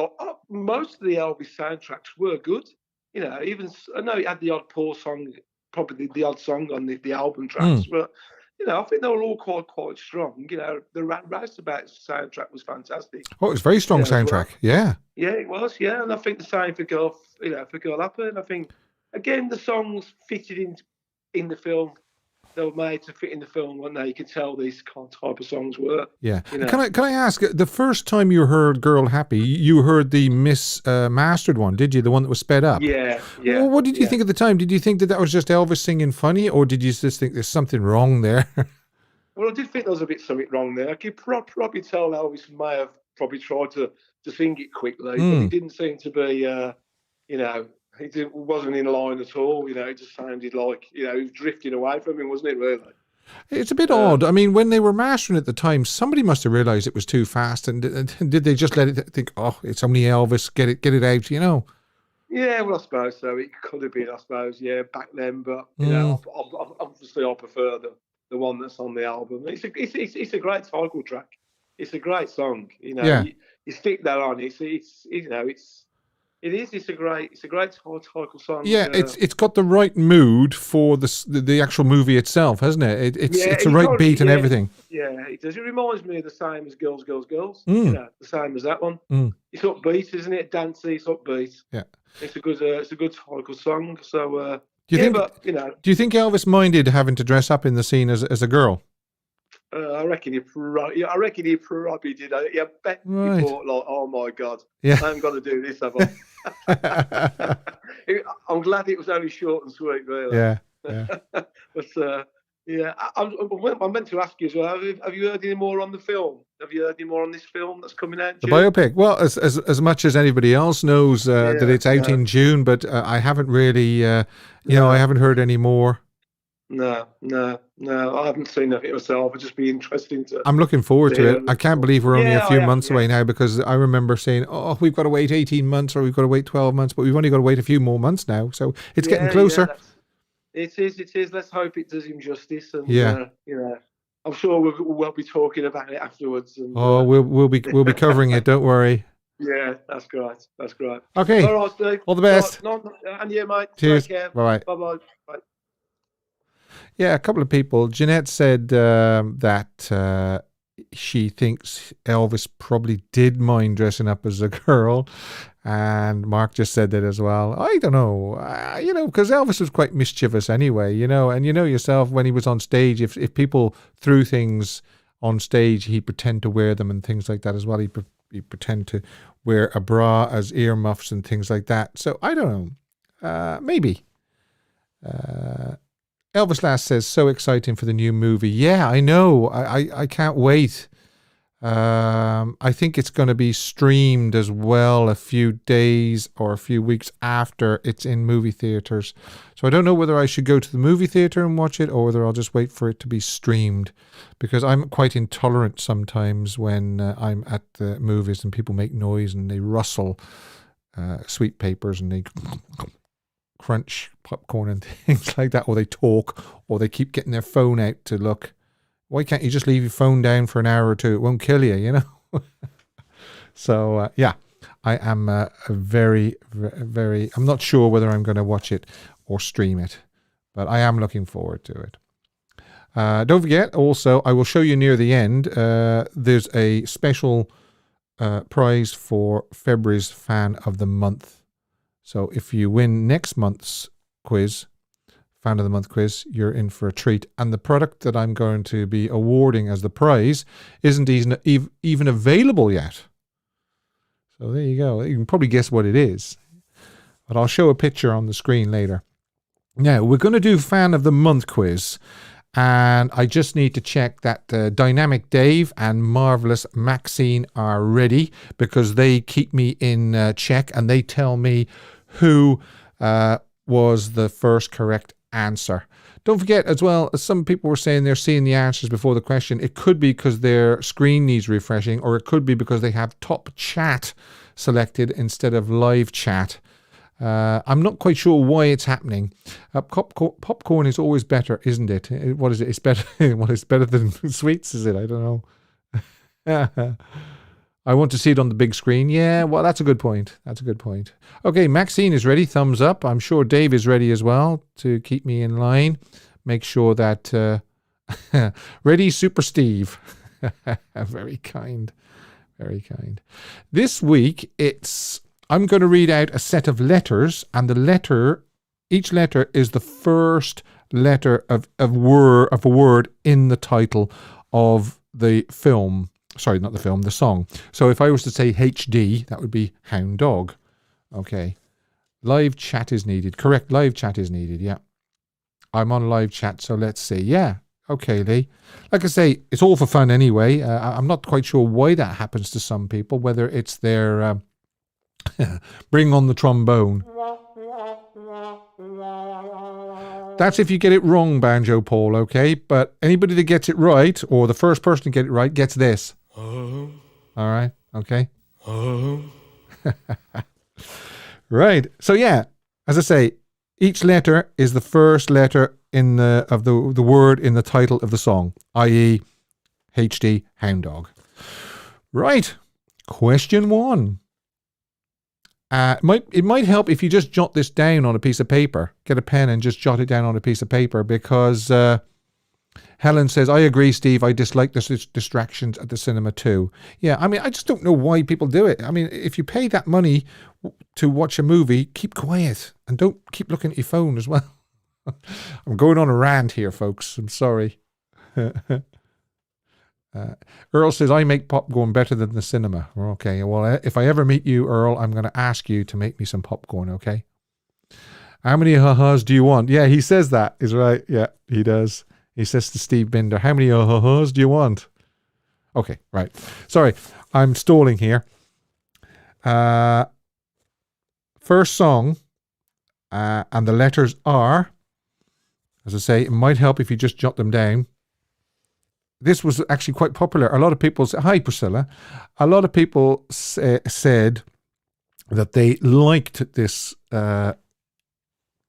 Speaker 4: most of the Elvis soundtracks were good. Even I know it had the odd poor song, probably the odd song on the album tracks, but I think they were all quite strong. The Roustabout soundtrack was fantastic.
Speaker 1: Oh, it was a very strong soundtrack. Yeah.
Speaker 4: Yeah, it was. Yeah, and I think the same for Girl Happy. And I think again the songs fitted in the film. They were made to fit in the film, weren't they? You could tell these type of songs were.
Speaker 1: Yeah. Can I ask, the first time you heard Girl Happy, you heard the mastered one, did you? The one that was sped up?
Speaker 4: Yeah.
Speaker 1: Well, what did you think at the time? Did you think that was just Elvis singing funny, or did you just think there's something wrong there?
Speaker 4: Well, I did think there was something wrong there. I could probably tell Elvis may have probably tried to sing it quickly, but he didn't seem to be, wasn't in line at all. It just sounded like, he was drifting away from him, wasn't it, really?
Speaker 1: It's a bit odd. I mean, when they were mastering at the time, somebody must have realised it was too fast, and did they just let it think, oh, it's only Elvis, get it out,
Speaker 4: Yeah, well, I suppose so. It could have been, I suppose, back then. But obviously, I prefer the one that's on the album. It's a great title track. It's a great song. You stick that on. It's a great title song.
Speaker 1: Yeah, it's got the right mood for the actual movie itself, hasn't it? It's a right beat and everything.
Speaker 4: Yeah, it does. It reminds me of the same as Girls, Girls, Girls. The same as that one. It's upbeat, isn't it? Dancey, it's upbeat.
Speaker 1: Yeah,
Speaker 4: it's a good title song. So
Speaker 1: do you think Elvis minded having to dress up in the scene as a girl?
Speaker 4: I reckon he probably did. I bet he thought, like, oh my God, I haven't got to do this, have I? I'm glad it was only short and sweet, really.
Speaker 1: Yeah.
Speaker 4: But I meant to ask you as well. Have you heard any more on the film? Have you heard any more on this film that's coming out?
Speaker 1: The biopic. Well, as much as anybody else knows that it's out in June, but I haven't really, I haven't heard any more.
Speaker 4: No, I haven't seen it myself. It'd just be interesting to.
Speaker 1: I'm looking forward to it. I can't believe we're only a few months away now, because I remember saying, "Oh, we've got to wait 18 months, or we've got to wait 12 months," but we've only got to wait a few more months now. So it's getting closer.
Speaker 4: It is. Let's hope it does him justice. And I'm sure we'll be talking about it afterwards. And,
Speaker 1: we'll be covering it. Don't worry.
Speaker 4: Yeah, that's great.
Speaker 1: Okay.
Speaker 4: All right, Steve.
Speaker 1: All the best.
Speaker 4: And you, mate.
Speaker 1: Cheers.
Speaker 4: Take care.
Speaker 1: Bye.
Speaker 4: Bye.
Speaker 1: Yeah, a couple of people. Jeanette said that she thinks Elvis probably did mind dressing up as a girl. And Mark just said that as well. I don't know, because Elvis was quite mischievous anyway, and yourself, when he was on stage, if people threw things on stage, he'd pretend to wear them and things like that as well. He'd pretend to wear a bra as earmuffs and things like that. So I don't know, maybe. Elvis Last says, so exciting for the new movie. Yeah, I know. I can't wait. I think it's going to be streamed as well a few days or a few weeks after it's in movie theaters. So I don't know whether I should go to the movie theater and watch it, or whether I'll just wait for it to be streamed, because I'm quite intolerant sometimes when I'm at the movies and people make noise and they rustle sweet papers and they crunch popcorn and things like that, or they talk, or they keep getting their phone out to look. Why can't you just leave your phone down for an hour or two? It won't kill you, So, I am very, very, I'm not sure whether I'm going to watch it or stream it, but I am looking forward to it. Don't forget, also, I will show you near the end, there's a special prize for February's Fan of the Month. So if you win next month's quiz, Fan of the Month quiz, you're in for a treat. And the product that I'm going to be awarding as the prize isn't even available yet. So there you go. You can probably guess what it is, but I'll show a picture on the screen later. Now, we're going to do Fan of the Month quiz, and I just need to check that Dynamic Dave and Marvelous Maxine are ready, because they keep me in check and they tell me who was the first correct answer. Don't forget as well, some people were saying they're seeing the answers before the question. It could be because their screen needs refreshing, or it could be because they have top chat selected instead of live chat. I'm not quite sure why it's happening. Popcorn is always better, isn't it? What is it? It's better. Well, it's better than sweets, is it? I don't know. I want to see it on the big screen. Yeah, well, that's a good point. Okay, Maxine is ready. Thumbs up. I'm sure Dave is ready as well to keep me in line. Make sure that Ready, Super Steve. Very kind. Very kind. This week, I'm going to read out a set of letters, and each letter is the first letter of a word in the title of the film. Sorry, not the film, the song. So if I was to say HD, that would be hound dog. Okay. Live chat is needed. Correct, live chat is needed, yeah. I'm on live chat, so let's see. Yeah, okay, Lee. Like I say, it's all for fun anyway. I'm not quite sure why that happens to some people, whether it's their bring on the trombone. That's if you get it wrong, Banjo Paul, okay? But anybody that gets it right, or the first person to get it right, gets this. All right, okay? Right. So yeah, as I say, each letter is the first letter of the word in the title of the song, i.e. HD, hound dog. Right. Question 1. It might help if you just jot this down on a piece of paper. Get a pen and just jot it down on a piece of paper, because Helen says, I agree, Steve. I dislike the distractions at the cinema too. Yeah, I mean, I just don't know why people do it. I mean, if you pay that money to watch a movie, keep quiet and don't keep looking at your phone as well. I'm going on a rant here, folks. I'm sorry. Earl says, I make popcorn better than the cinema. Okay, well, if I ever meet you, Earl, I'm going to ask you to make me some popcorn, okay? How many ha-has do you want? Yeah, he says that. Is right. Yeah, he does. He says to Steve Binder, how many ha-has do you want? Okay, right. Sorry, I'm stalling here. First song, and the letters are, as I say, it might help if you just jot them down. This was actually quite popular. A lot of people say, hi, Priscilla. A lot of people said that they liked this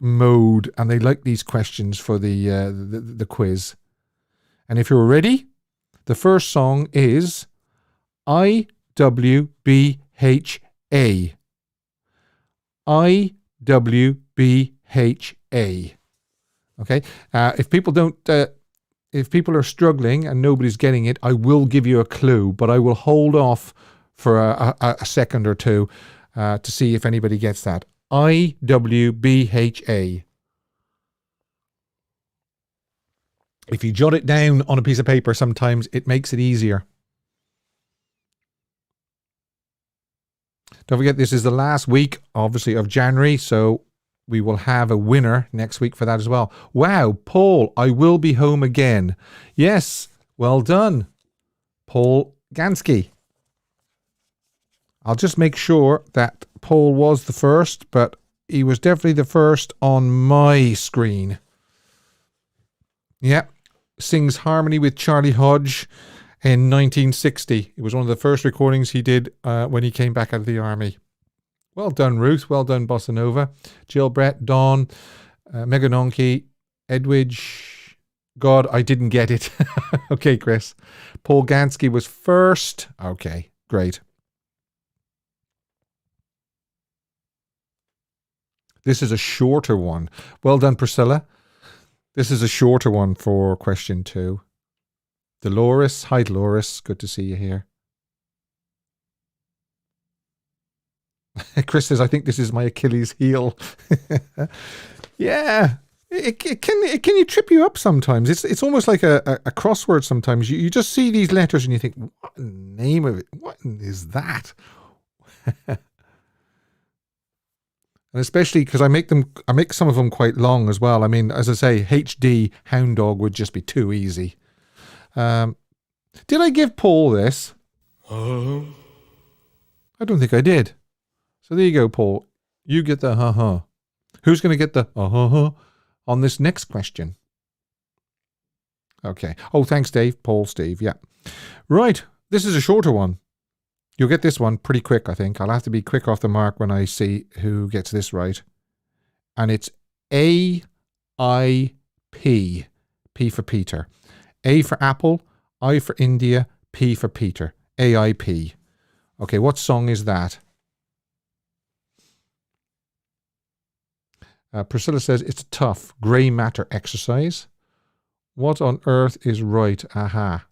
Speaker 1: mode, and they liked these questions for the quiz. And if you're ready, the first song is IWBHA. IWBHA. Okay. If people are struggling and nobody's getting it, I will give you a clue, but I will hold off for a second or two to see if anybody gets that. IWBHA. If you jot it down on a piece of paper, sometimes it makes it easier. Don't forget, this is the last week, obviously, of January, so we will have a winner next week for that as well. Wow, Paul, I will be home again. Yes, well done, Paul Gansky. I'll just make sure that Paul was the first, but he was definitely the first on my screen. Yeah, sings harmony with Charlie Hodge in 1960. It was one of the first recordings he did when he came back out of the army. Well done, Ruth. Well done, Bossa Nova. Jill Brett, Dawn, Meganonki, Edwidge. God, I didn't get it. Okay, Chris. Paul Gansky was first. Okay, great. This is a shorter one. Well done, Priscilla. This is a shorter one for question 2. Dolores. Hi, Dolores. Good to see you here. Chris says, I think this is my Achilles heel. Yeah. It can trip you up sometimes. It's almost like a crossword sometimes. You just see these letters and you think, what the name of it? What is that? And especially because I make some of them quite long as well. I mean, as I say, HD hound dog would just be too easy. Did I give Paul this? I don't think I did. So there you go, Paul. You get the ha-ha. Who's going to get the ha-ha on this next question? Okay. Oh, thanks, Dave. Paul, Steve. Yeah. Right. This is a shorter one. You'll get this one pretty quick, I think. I'll have to be quick off the mark when I see who gets this right. And it's AIP. P for Peter. A for Apple, I for India, P for Peter. AIP. Okay, what song is that? Priscilla says it's a tough grey matter exercise. What on earth is right? Aha.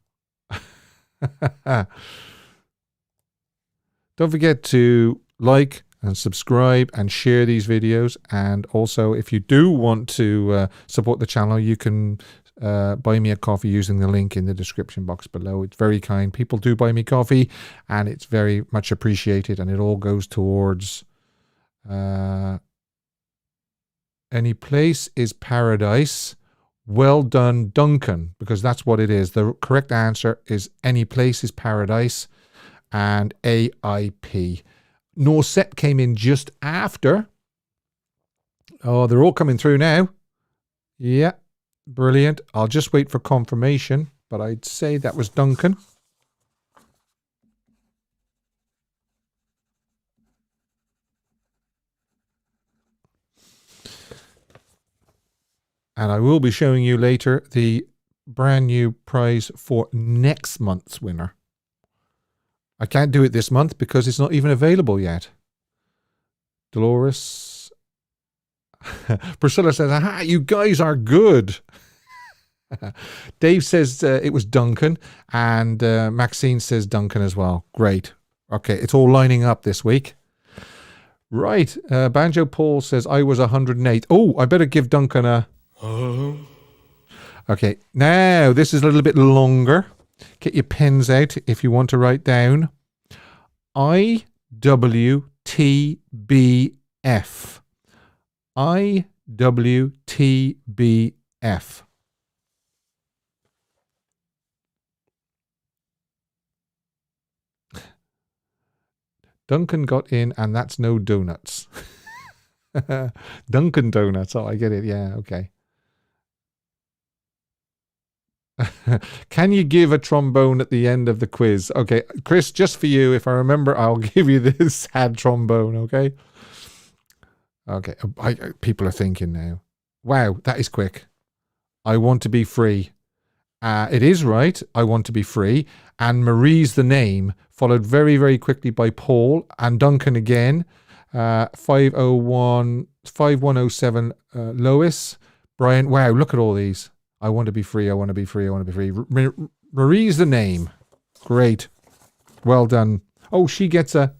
Speaker 1: Don't forget to like and subscribe and share these videos. And also, if you do want to support the channel, you can buy me a coffee using the link in the description box below. It's very kind. People do buy me coffee, and it's very much appreciated. And it all goes towards Any Place is Paradise. Well done, Duncan, because that's what it is. The correct answer is Any Place is Paradise and AIP. Norset came in just after. Oh, they're all coming through now. Yeah, brilliant. I'll just wait for confirmation, but I'd say that was Duncan. And I will be showing you later the brand new prize for next month's winner. I can't do it this month because it's not even available yet. Dolores. Priscilla says, aha, you guys are good. Dave says it was Duncan. And Maxine says Duncan as well. Great. Okay, it's all lining up this week. Right. Banjo Paul says, I was 108. Oh, I better give Duncan a... Okay, now this is a little bit longer. Get your pens out if you want to write down. IWTBF. IWTBF. Duncan got in, and that's no donuts. Dunkin' Donuts. Oh, I get it. Yeah, okay. Can you give a trombone at the end of the quiz? Okay, Chris, just for you, if I remember, I'll give you this sad trombone, okay? Okay, people are thinking now. Wow, that is quick. I want to be free. It is right. I want to be free. And Marie's the name, followed very, very quickly by Paul and Duncan again. 5107 Lois. Brian, wow, look at all these. I want to be free, I want to be free, I want to be free. Marie's the name. Great. Well done. Oh, she gets a...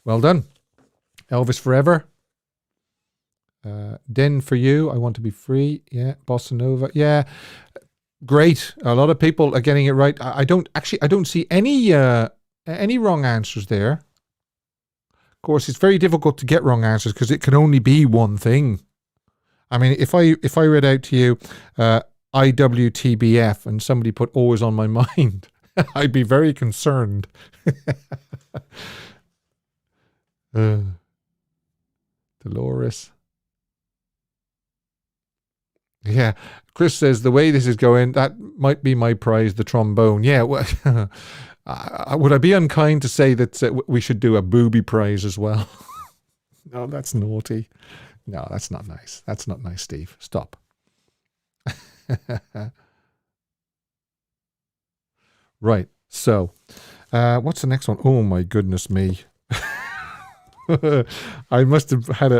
Speaker 1: Well done. Elvis Forever. Den for you, I want to be free. Yeah, Bossa Nova. Yeah, great. A lot of people are getting it right. I don't see any wrong answers there. Of course, it's very difficult to get wrong answers because it can only be one thing. I mean, if I read out to you IWTBF and somebody put always on my mind, I'd be very concerned. Dolores. Yeah, Chris says the way this is going, that might be my prize, the trombone. Yeah, well, would I be unkind to say that we should do a booby prize as well? No, that's naughty. No, that's not nice. That's not nice, Steve. Stop. Right. So, what's the next one? Oh my goodness me! I must have had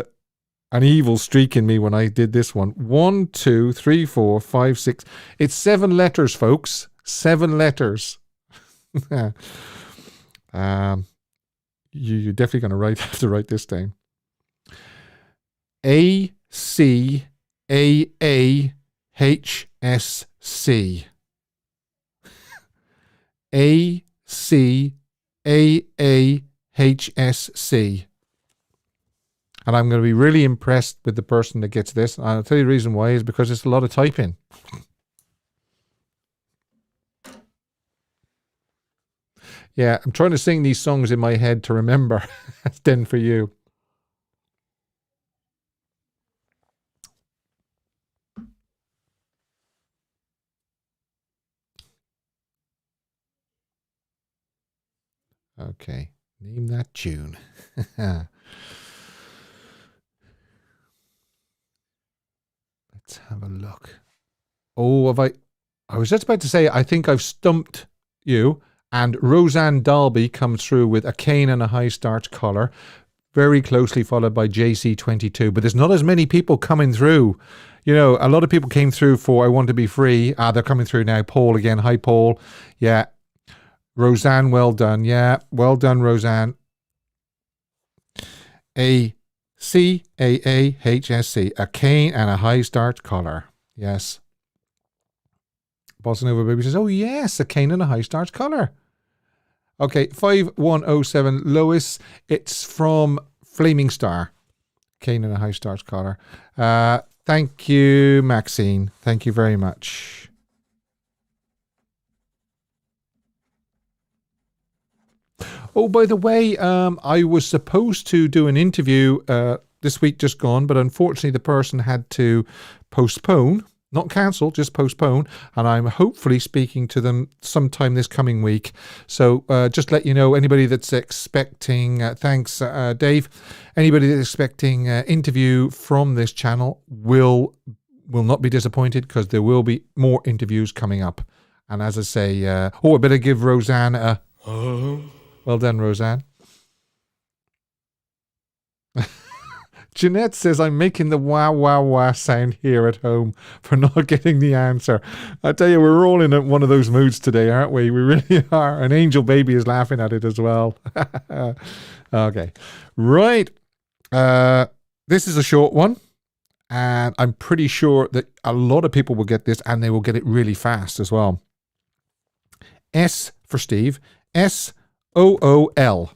Speaker 1: an evil streak in me when I did this one. 1, 2, 3, 4, 5, 6. It's 7 letters, folks. 7 letters. You're definitely going to have to write this down. ACAAHSC. ACAAHSC. And I'm going to be really impressed with the person that gets this. And I'll tell you the reason why is because it's a lot of typing. Yeah, I'm trying to sing these songs in my head to remember. That's Den for you. Okay, name that tune. Let's have a look. Oh, I was just about to say, I think I've stumped you. And Roseanne Dalby comes through with A Cane and a High Starch Collar. very closely followed by JC22. But there's not as many people coming through. You know, a lot of people came through for I Want to Be Free. They're coming through now. Paul again. Hi, Paul. Yeah. Roseanne, well done. Yeah, well done, Roseanne. ACAAHSC. A cane and a high starch collar. Yes. Bossa Nova Baby says, oh, yes, a cane and a high starch collar. Okay, 5107 Lois. It's from Flaming Star. Cane and a high starch collar. Thank you, Maxine. Thank you very much. Oh, by the way, I was supposed to do an interview this week just gone, but unfortunately the person had to postpone. Not cancel, just postpone. And I'm hopefully speaking to them sometime this coming week. So just let you know, anybody that's expecting, thanks Dave, anybody that's expecting interview from this channel will not be disappointed, because there will be more interviews coming up. And as I say, I better give Roseanne a... Well done, Roseanne. Jeanette says, I'm making the wah, wah, wah sound here at home for not getting the answer. I tell you, we're all in one of those moods today, aren't we? We really are. And Angel Baby is laughing at it as well. Okay. Right. This is a short one. And I'm pretty sure that a lot of people will get this, and they will get it really fast as well. S for Steve. SOOL.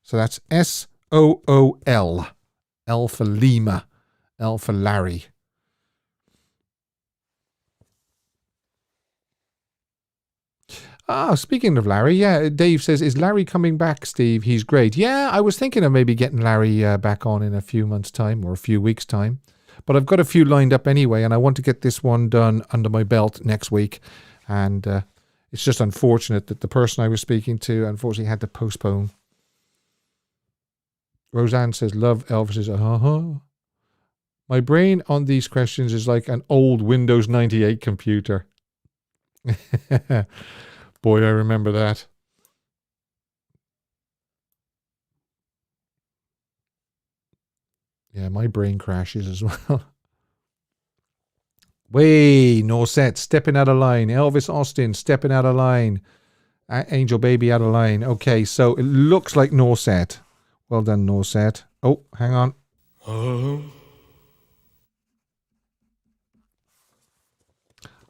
Speaker 1: So that's SOOL. L for Lima. L for Larry. Speaking of Larry, yeah, Dave says, is Larry coming back, Steve? He's great. Yeah, I was thinking of maybe getting Larry back on in a few months' time or a few weeks' time. But I've got a few lined up anyway, and I want to get this one done under my belt next week. And it's just unfortunate that the person I was speaking to unfortunately had to postpone. Roseanne says, love Elvis's My brain on these questions is like an old Windows 98 computer. Boy, I remember that. Yeah, my brain crashes as well. Way, no set, stepping out of line. Elvis Austin, stepping out of line. Angel Baby out of line. Okay, so it looks like no set. Well done, no set. Oh, hang on.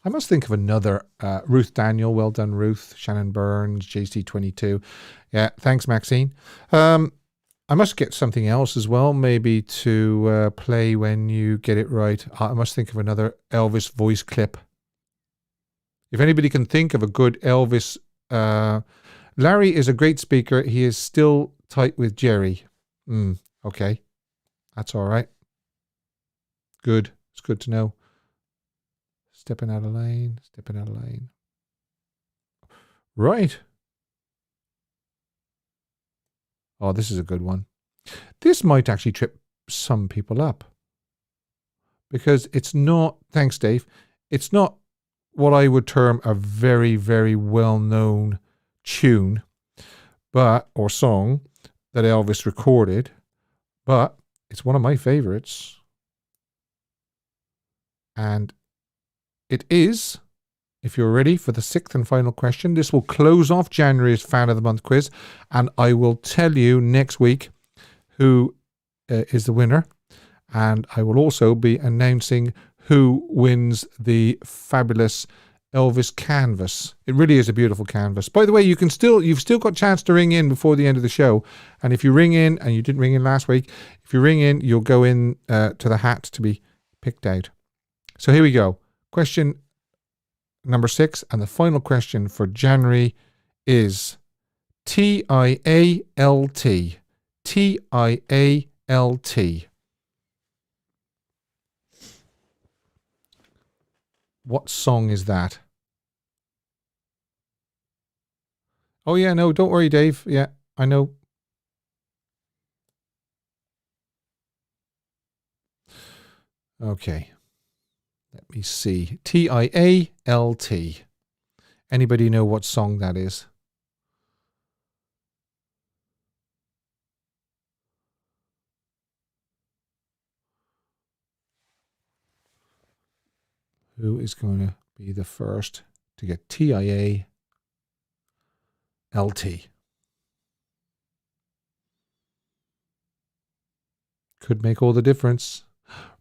Speaker 1: I must think of another. Ruth Daniel, well done, Ruth. Shannon Burns, JC22. Yeah, thanks, Maxine. I must get something else as well, maybe to play when you get it right. I must think of another Elvis voice clip. If anybody can think of a good Elvis... Larry is a great speaker. He is still tight with Jerry. Okay. That's all right. Good. It's good to know. Stepping out of lane. Stepping out of lane. Right. Oh, this is a good one. This might actually trip some people up. Because it's not, thanks Dave, it's not what I would term a very, very well-known tune, or song that Elvis recorded, but it's one of my favorites. And it is, if you're ready for the sixth and final question, this will close off January's Fan of the Month quiz, and I will tell you next week who is the winner, and I will also be announcing who wins the fabulous Elvis canvas. It really is a beautiful canvas. By the way, you've still got a chance to ring in before the end of the show, and if you ring in, and you didn't ring in last week, if you ring in, you'll go in to the hat to be picked out. So here we go. Question number 6, and the final question for January is TIALT. TIALT. What song is that? Oh yeah, no, don't worry, Dave. Yeah, I know. Okay. Let me see. TIALT. Anybody know what song that is? Who is going to be the first to get TIA LT? Could make all the difference.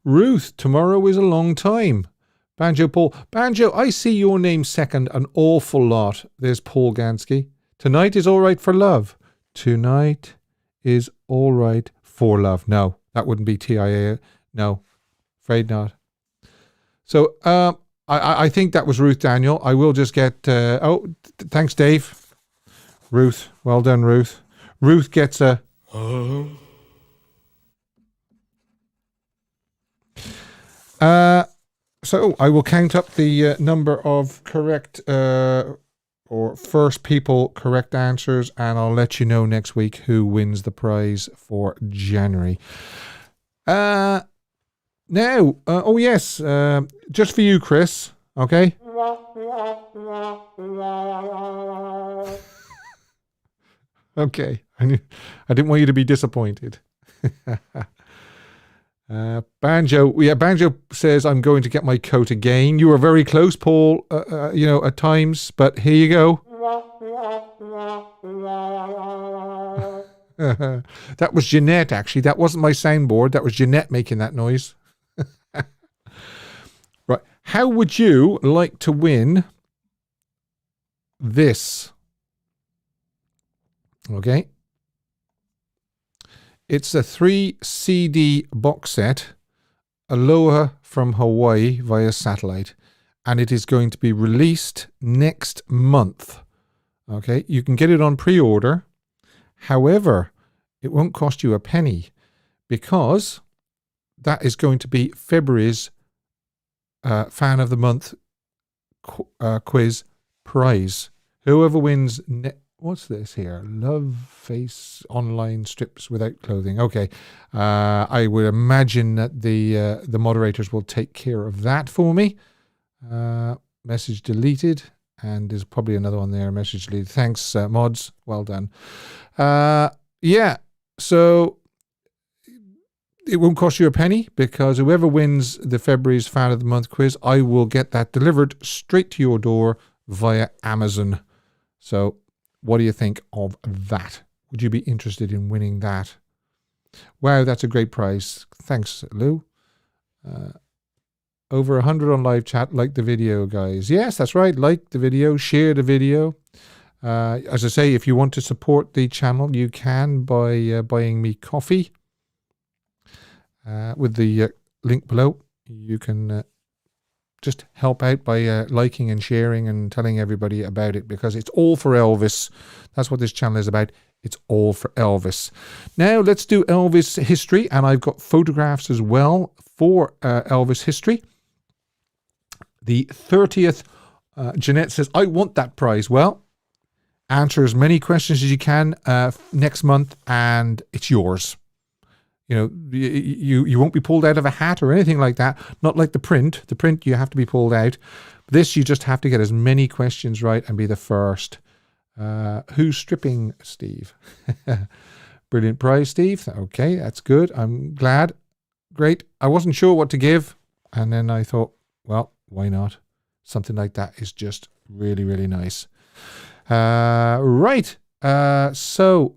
Speaker 1: Ruth, tomorrow is a long time. Banjo Paul. Banjo, I see your name second an awful lot. There's Paul Gansky. Tonight is all right for love. Tonight is all right for love. No, that wouldn't be TIA. No, afraid not. So I think that was Ruth Daniel. I will just get... thanks, Dave. Ruth. Well done, Ruth. Ruth gets a... So I will count up the number of correct or first people correct answers, and I'll let you know next week who wins the prize for January. Now, oh yes, just for you, Chris. Okay. Okay. I didn't want you to be disappointed. Banjo says, I'm going to get my coat again. You were very close, Paul, at times, but here you go. That was Jeanette, actually. That wasn't my soundboard. That was Jeanette making that noise. Right. How would you like to win this? Okay. It's a 3 CD box set, Aloha from Hawaii via satellite, and it is going to be released next month. Okay, you can get it on pre-order. However, it won't cost you a penny because that is going to be February's Fan of the Month quiz prize. Whoever wins... What's this here? Love face online strips without clothing. Okay. I would imagine that the moderators will take care of that for me. Message deleted. And there's probably another one there. Message deleted. Thanks, mods. Well done. Yeah. So it won't cost you a penny because whoever wins the February's Fan of the Month quiz, I will get that delivered straight to your door via Amazon. So... what do you think of that? Would you be interested in winning that? Wow, that's a great prize. Thanks, Lou. Over 100 on live chat. Like the video, guys. Yes, that's right. Like the video. Share the video. As I say, if you want to support the channel, you can by buying me coffee. With the link below. You can... just help out by liking and sharing and telling everybody about it because it's all for Elvis. That's what this channel is about. It's all for Elvis. Now let's do Elvis history, and I've got photographs as well for Elvis history. The 30th, Jeanette says, I want that prize. Well, answer as many questions as you can next month and it's yours. You know, you won't be pulled out of a hat or anything like that. Not like the print. The print, you have to be pulled out. This, you just have to get as many questions right and be the first. Who's stripping, Steve? Brilliant prize, Steve. Okay, that's good. I'm glad. Great. I wasn't sure what to give. And then I thought, well, why not? Something like that is just really, really nice. Right. So...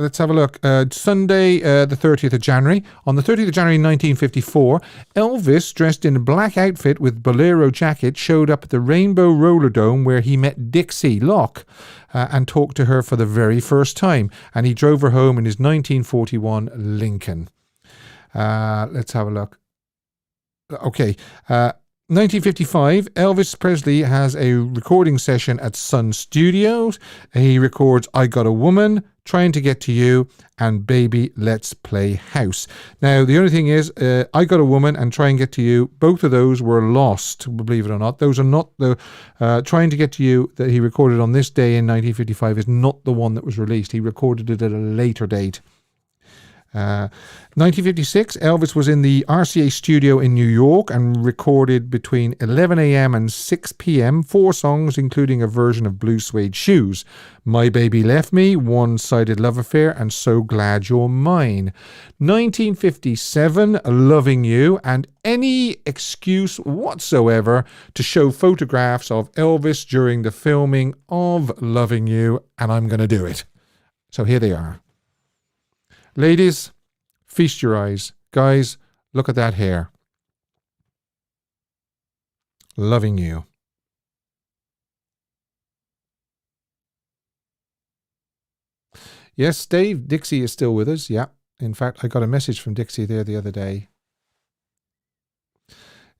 Speaker 1: let's have a look. Sunday, the 30th of January. On the 30th of January 1954, Elvis, dressed in a black outfit with bolero jacket, showed up at the Rainbow Roller Dome where he met Dixie Locke and talked to her for the very first time. And he drove her home in his 1941 Lincoln. Let's have a look. Okay. 1955, Elvis Presley has a recording session at Sun Studios. He records I Got a Woman, Trying to Get to You, and Baby, Let's Play House. Now, the only thing is, I Got a Woman and Try and Get to You, both of those were lost, believe it or not. Those are not the... Trying to Get to You that he recorded on this day in 1955 is not the one that was released. He recorded it at a later date. 1956, Elvis was in the RCA studio in New York and recorded between 11 a.m. and 6 p.m. 4 songs, including a version of Blue Suede Shoes, My Baby Left Me, One-Sided Love Affair, and So Glad You're Mine. 1957, Loving You, and any excuse whatsoever to show photographs of Elvis during the filming of Loving You, and I'm going to do it. So here they are. Ladies, feast your eyes. Guys, look at that hair. Loving You. Yes, Dave, Dixie is still with us. Yeah. In fact, I got a message from Dixie there the other day.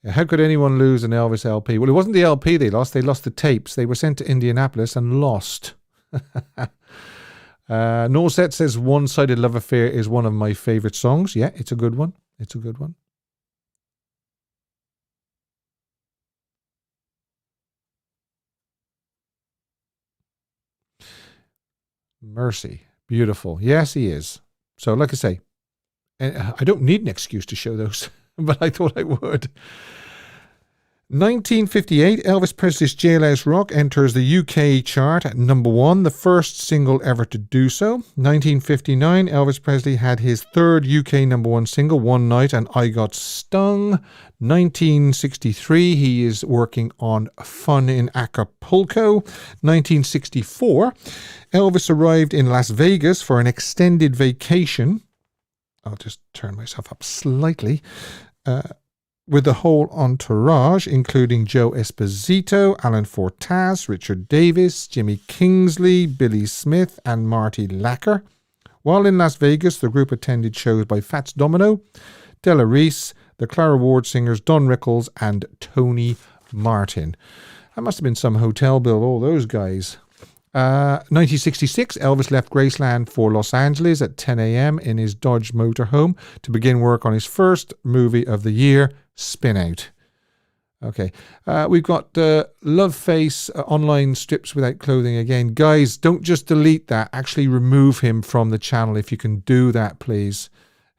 Speaker 1: How could anyone lose an Elvis LP? Well, it wasn't the LP they lost the tapes. They were sent to Indianapolis and lost. Norset says One-Sided Love Affair is one of my favourite songs. Yeah, it's a good one. It's a good one. Mercy. Beautiful. Yes, he is. So, like I say, I don't need an excuse to show those, but I thought I would. 1958, Elvis Presley's Jailhouse Rock enters the UK chart at number 1, the first single ever to do so. 1959, Elvis Presley had his third UK number 1 single, One Night and I Got Stung. 1963, he is working on Fun in Acapulco. 1964, Elvis arrived in Las Vegas for an extended vacation. I'll just turn myself up slightly. With the whole entourage, including Joe Esposito, Alan Fortas, Richard Davis, Jimmy Kingsley, Billy Smith, and Marty Lacker. While in Las Vegas, the group attended shows by Fats Domino, Della Reese, the Clara Ward singers Don Rickles, and Tony Martin. That must have been some hotel bill, all those guys. 1966, Elvis left Graceland for Los Angeles at 10 a.m. in his Dodge motorhome to begin work on his first movie of the year, Spin Out. Okay, we've got Love Face online strips without clothing again. Guys, don't just delete that. Actually remove him from the channel if you can do that, please.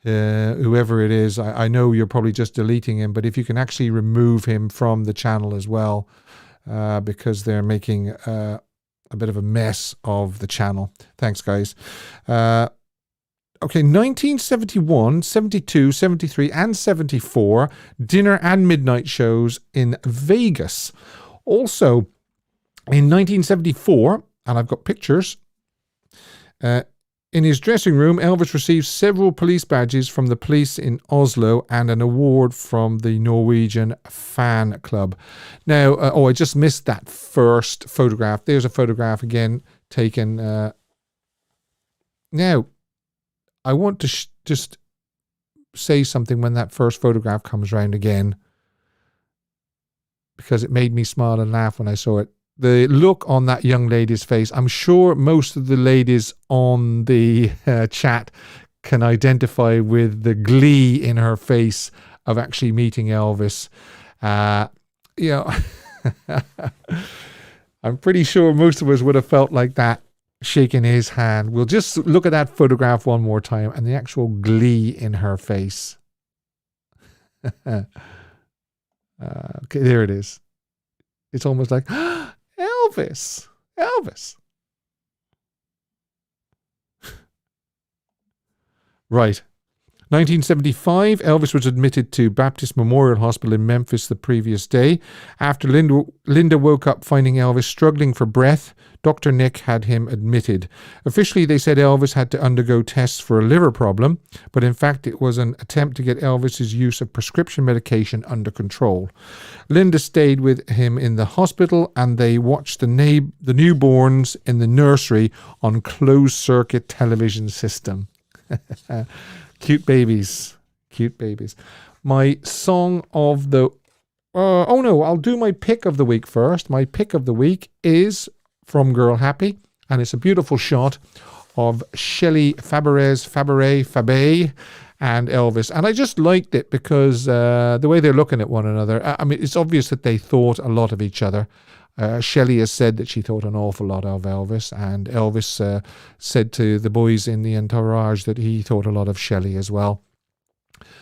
Speaker 1: Whoever it is, I know you're probably just deleting him, but if you can actually remove him from the channel as well, because they're making a bit of a mess of the channel. Thanks, guys. Okay, 1971, 72, 73, and 74, dinner and midnight shows in Vegas. Also, in 1974, and I've got pictures, in his dressing room, Elvis received several police badges from the police in Oslo and an award from the Norwegian fan club. Now, I just missed that first photograph. There's a photograph again taken. Now, I want to just say something when that first photograph comes around again, because it made me smile and laugh when I saw it. The look on that young lady's face, I'm sure most of the ladies on the chat can identify with the glee in her face of actually meeting Elvis. I'm pretty sure most of us would have felt like that, shaking his hand. We'll just look at that photograph one more time and the actual glee in her face. Okay, there it is. It's almost like, Elvis. Right. 1975, Elvis was admitted to Baptist Memorial Hospital in Memphis the previous day. After Linda woke up finding Elvis struggling for breath, Dr. Nick had him admitted. Officially, they said Elvis had to undergo tests for a liver problem, but in fact it was an attempt to get Elvis's use of prescription medication under control. Linda stayed with him in the hospital and they watched the newborns in the nursery on closed-circuit television system. Cute babies. My song of the... I'll do my pick of the week first. My pick of the week is from Girl Happy, and it's a beautiful shot of Shelley Fabares, and Elvis. And I just liked it because the way they're looking at one another, I mean, it's obvious that they thought a lot of each other. Shelley has said that she thought an awful lot of Elvis, and Elvis said to the boys in the entourage that he thought a lot of Shelley as well.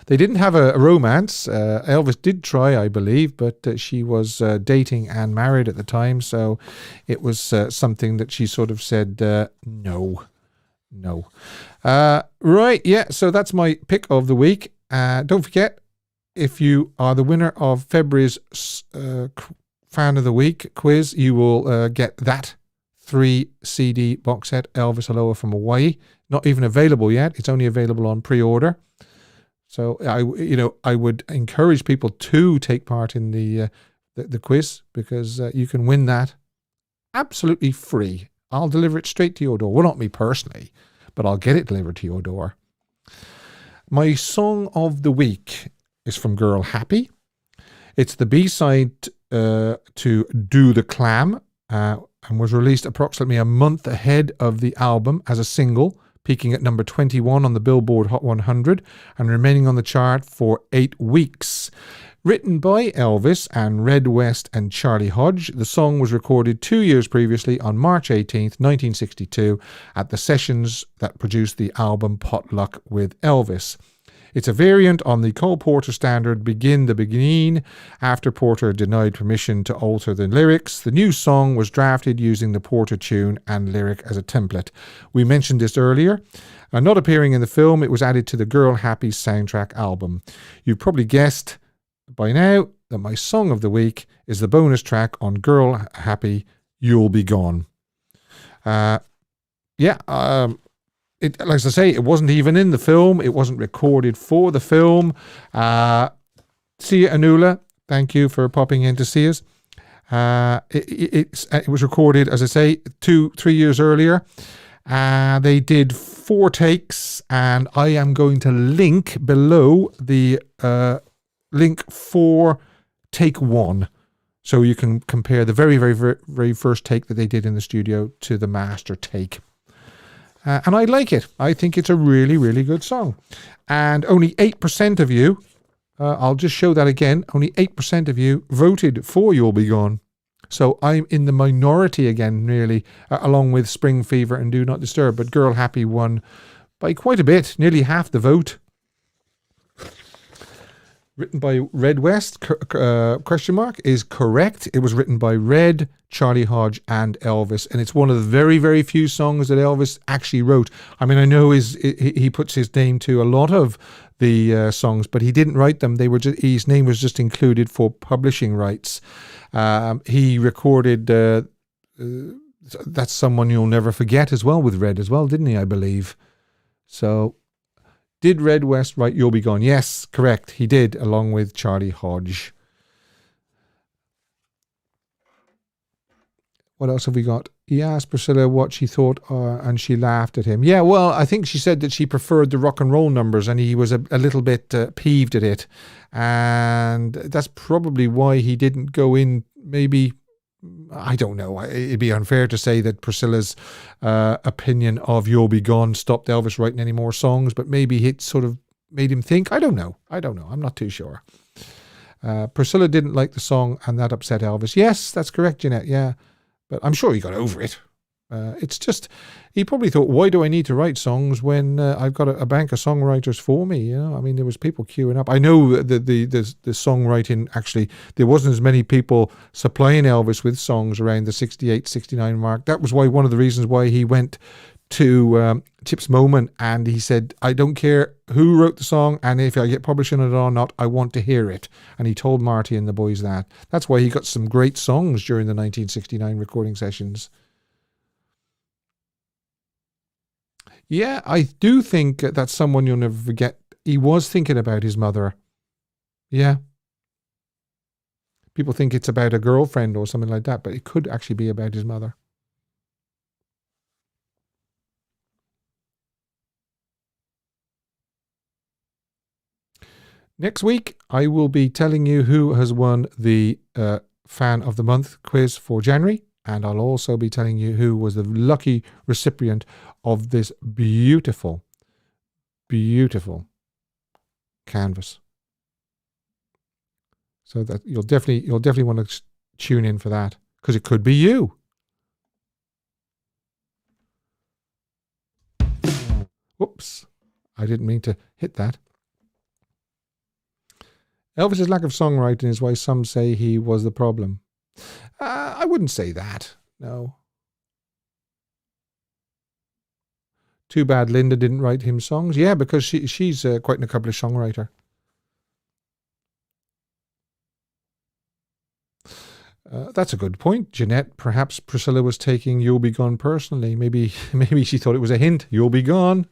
Speaker 1: They didn't have a romance. Elvis did try, I believe, but she was dating and married at the time, so it was something that she sort of said, no. Right, yeah, so that's my pick of the week. Don't forget, if you are the winner of February's Fan of the Week quiz, you will get that 3 CD box set, Elvis Aloha from Hawaii. Not even available yet. It's only available on pre-order. So I would encourage people to take part in the quiz, because you can win that absolutely free. I'll deliver it straight to your door. Well, not me personally, but I'll get it delivered to your door. My song of the week is from Girl Happy. It's the B-side to Do the Clam, and was released approximately a month ahead of the album as a single, peaking at number 21 on the Billboard Hot 100 and remaining on the chart for 8 weeks. Written by Elvis and Red West and Charlie Hodge, the song was recorded 2 years previously on March 18th, 1962, at the sessions that produced the album Potluck with Elvis. It's a variant on the Cole Porter standard Begin the Beginning. After Porter denied permission to alter the lyrics, the new song was drafted using the Porter tune and lyric as a template. We mentioned this earlier. Not appearing in the film, it was added to the Girl Happy soundtrack album. You've probably guessed by now that my song of the week is the bonus track on Girl Happy, You'll Be Gone. Like I say, it wasn't even in the film. It wasn't recorded for the film. See you, Anula. Thank you for popping in to see us. It was recorded, as I say, 2-3 years earlier. They did 4 takes, and I am going to link below the link for take 1. So you can compare the very, very, very, very first take that they did in the studio to the master take. And I like it. I think it's a really, really good song. And only 8% of you, I'll just show that again, only 8% of you voted for You'll Be Gone. So I'm in the minority again, nearly, along with Spring Fever and Do Not Disturb. But Girl Happy won by quite a bit, nearly half the vote. Written by Red West, question mark, is correct. It was written by Red, Charlie Hodge and Elvis, and it's one of the very, very few songs that Elvis actually wrote. I mean, I know he puts his name to a lot of the songs, but he didn't write them. His name was just included for publishing rights. He recorded That's Someone You'll Never Forget as well with Red as well, didn't he, I believe? So did Red West write You'll Be Gone? Yes, correct. He did, along with Charlie Hodge. What else have we got? He asked Priscilla what she thought, and she laughed at him. Yeah, well, I think she said that she preferred the rock and roll numbers, and he was a little bit peeved at it. And that's probably why he didn't go in, maybe, I don't know. It'd be unfair to say that Priscilla's opinion of You'll Be Gone stopped Elvis writing any more songs, but maybe it sort of made him think. I don't know. I'm not too sure. Priscilla didn't like the song, and that upset Elvis. Yes, that's correct, Jeanette. Yeah. But I'm sure he got over it. It's just, he probably thought, why do I need to write songs when I've got a bank of songwriters for me? You know, I mean, there was people queuing up. I know the songwriting, actually, there wasn't as many people supplying Elvis with songs around the 68, 69 mark. That was one of the reasons why he went to Chips Moman, and he said, I don't care who wrote the song, and if I get publishing it or not, I want to hear it. And he told Marty and the boys that. That's why he got some great songs during the 1969 recording sessions. Yeah, I do think That's Someone You'll Never Forget. He was thinking about his mother. Yeah. People think it's about a girlfriend or something like that, but it could actually be about his mother. Next week, I will be telling you who has won the Fan of the Month quiz for January, and I'll also be telling you who was the lucky recipient of this beautiful, beautiful canvas. So that you'll definitely want to tune in for that. because it could be you. Whoops, I didn't mean to hit that. Elvis's lack of songwriting is why some say he was the problem. I wouldn't say that, no. Too bad Linda didn't write him songs. Yeah, because she's quite an accomplished songwriter. That's a good point, Jeanette. Perhaps Priscilla was taking "You'll Be Gone" personally. Maybe she thought it was a hint. You'll be gone.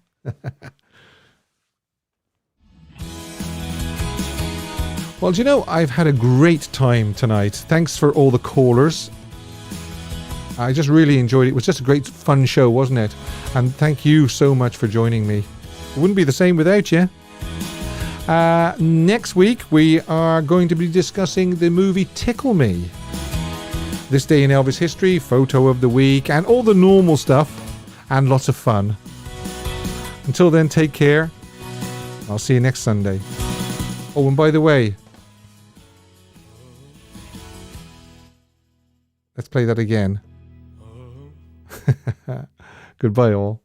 Speaker 1: Well, do you know, I've had a great time tonight. Thanks for all the callers. I just really enjoyed it. It was just a great fun show, wasn't it? And thank you so much for joining me. It wouldn't be the same without you. Next week, we are going to be discussing the movie Tickle Me. This day in Elvis history, photo of the week, and all the normal stuff, and lots of fun. Until then, take care. I'll see you next Sunday. Oh, and by the way, let's play that again. Goodbye, all.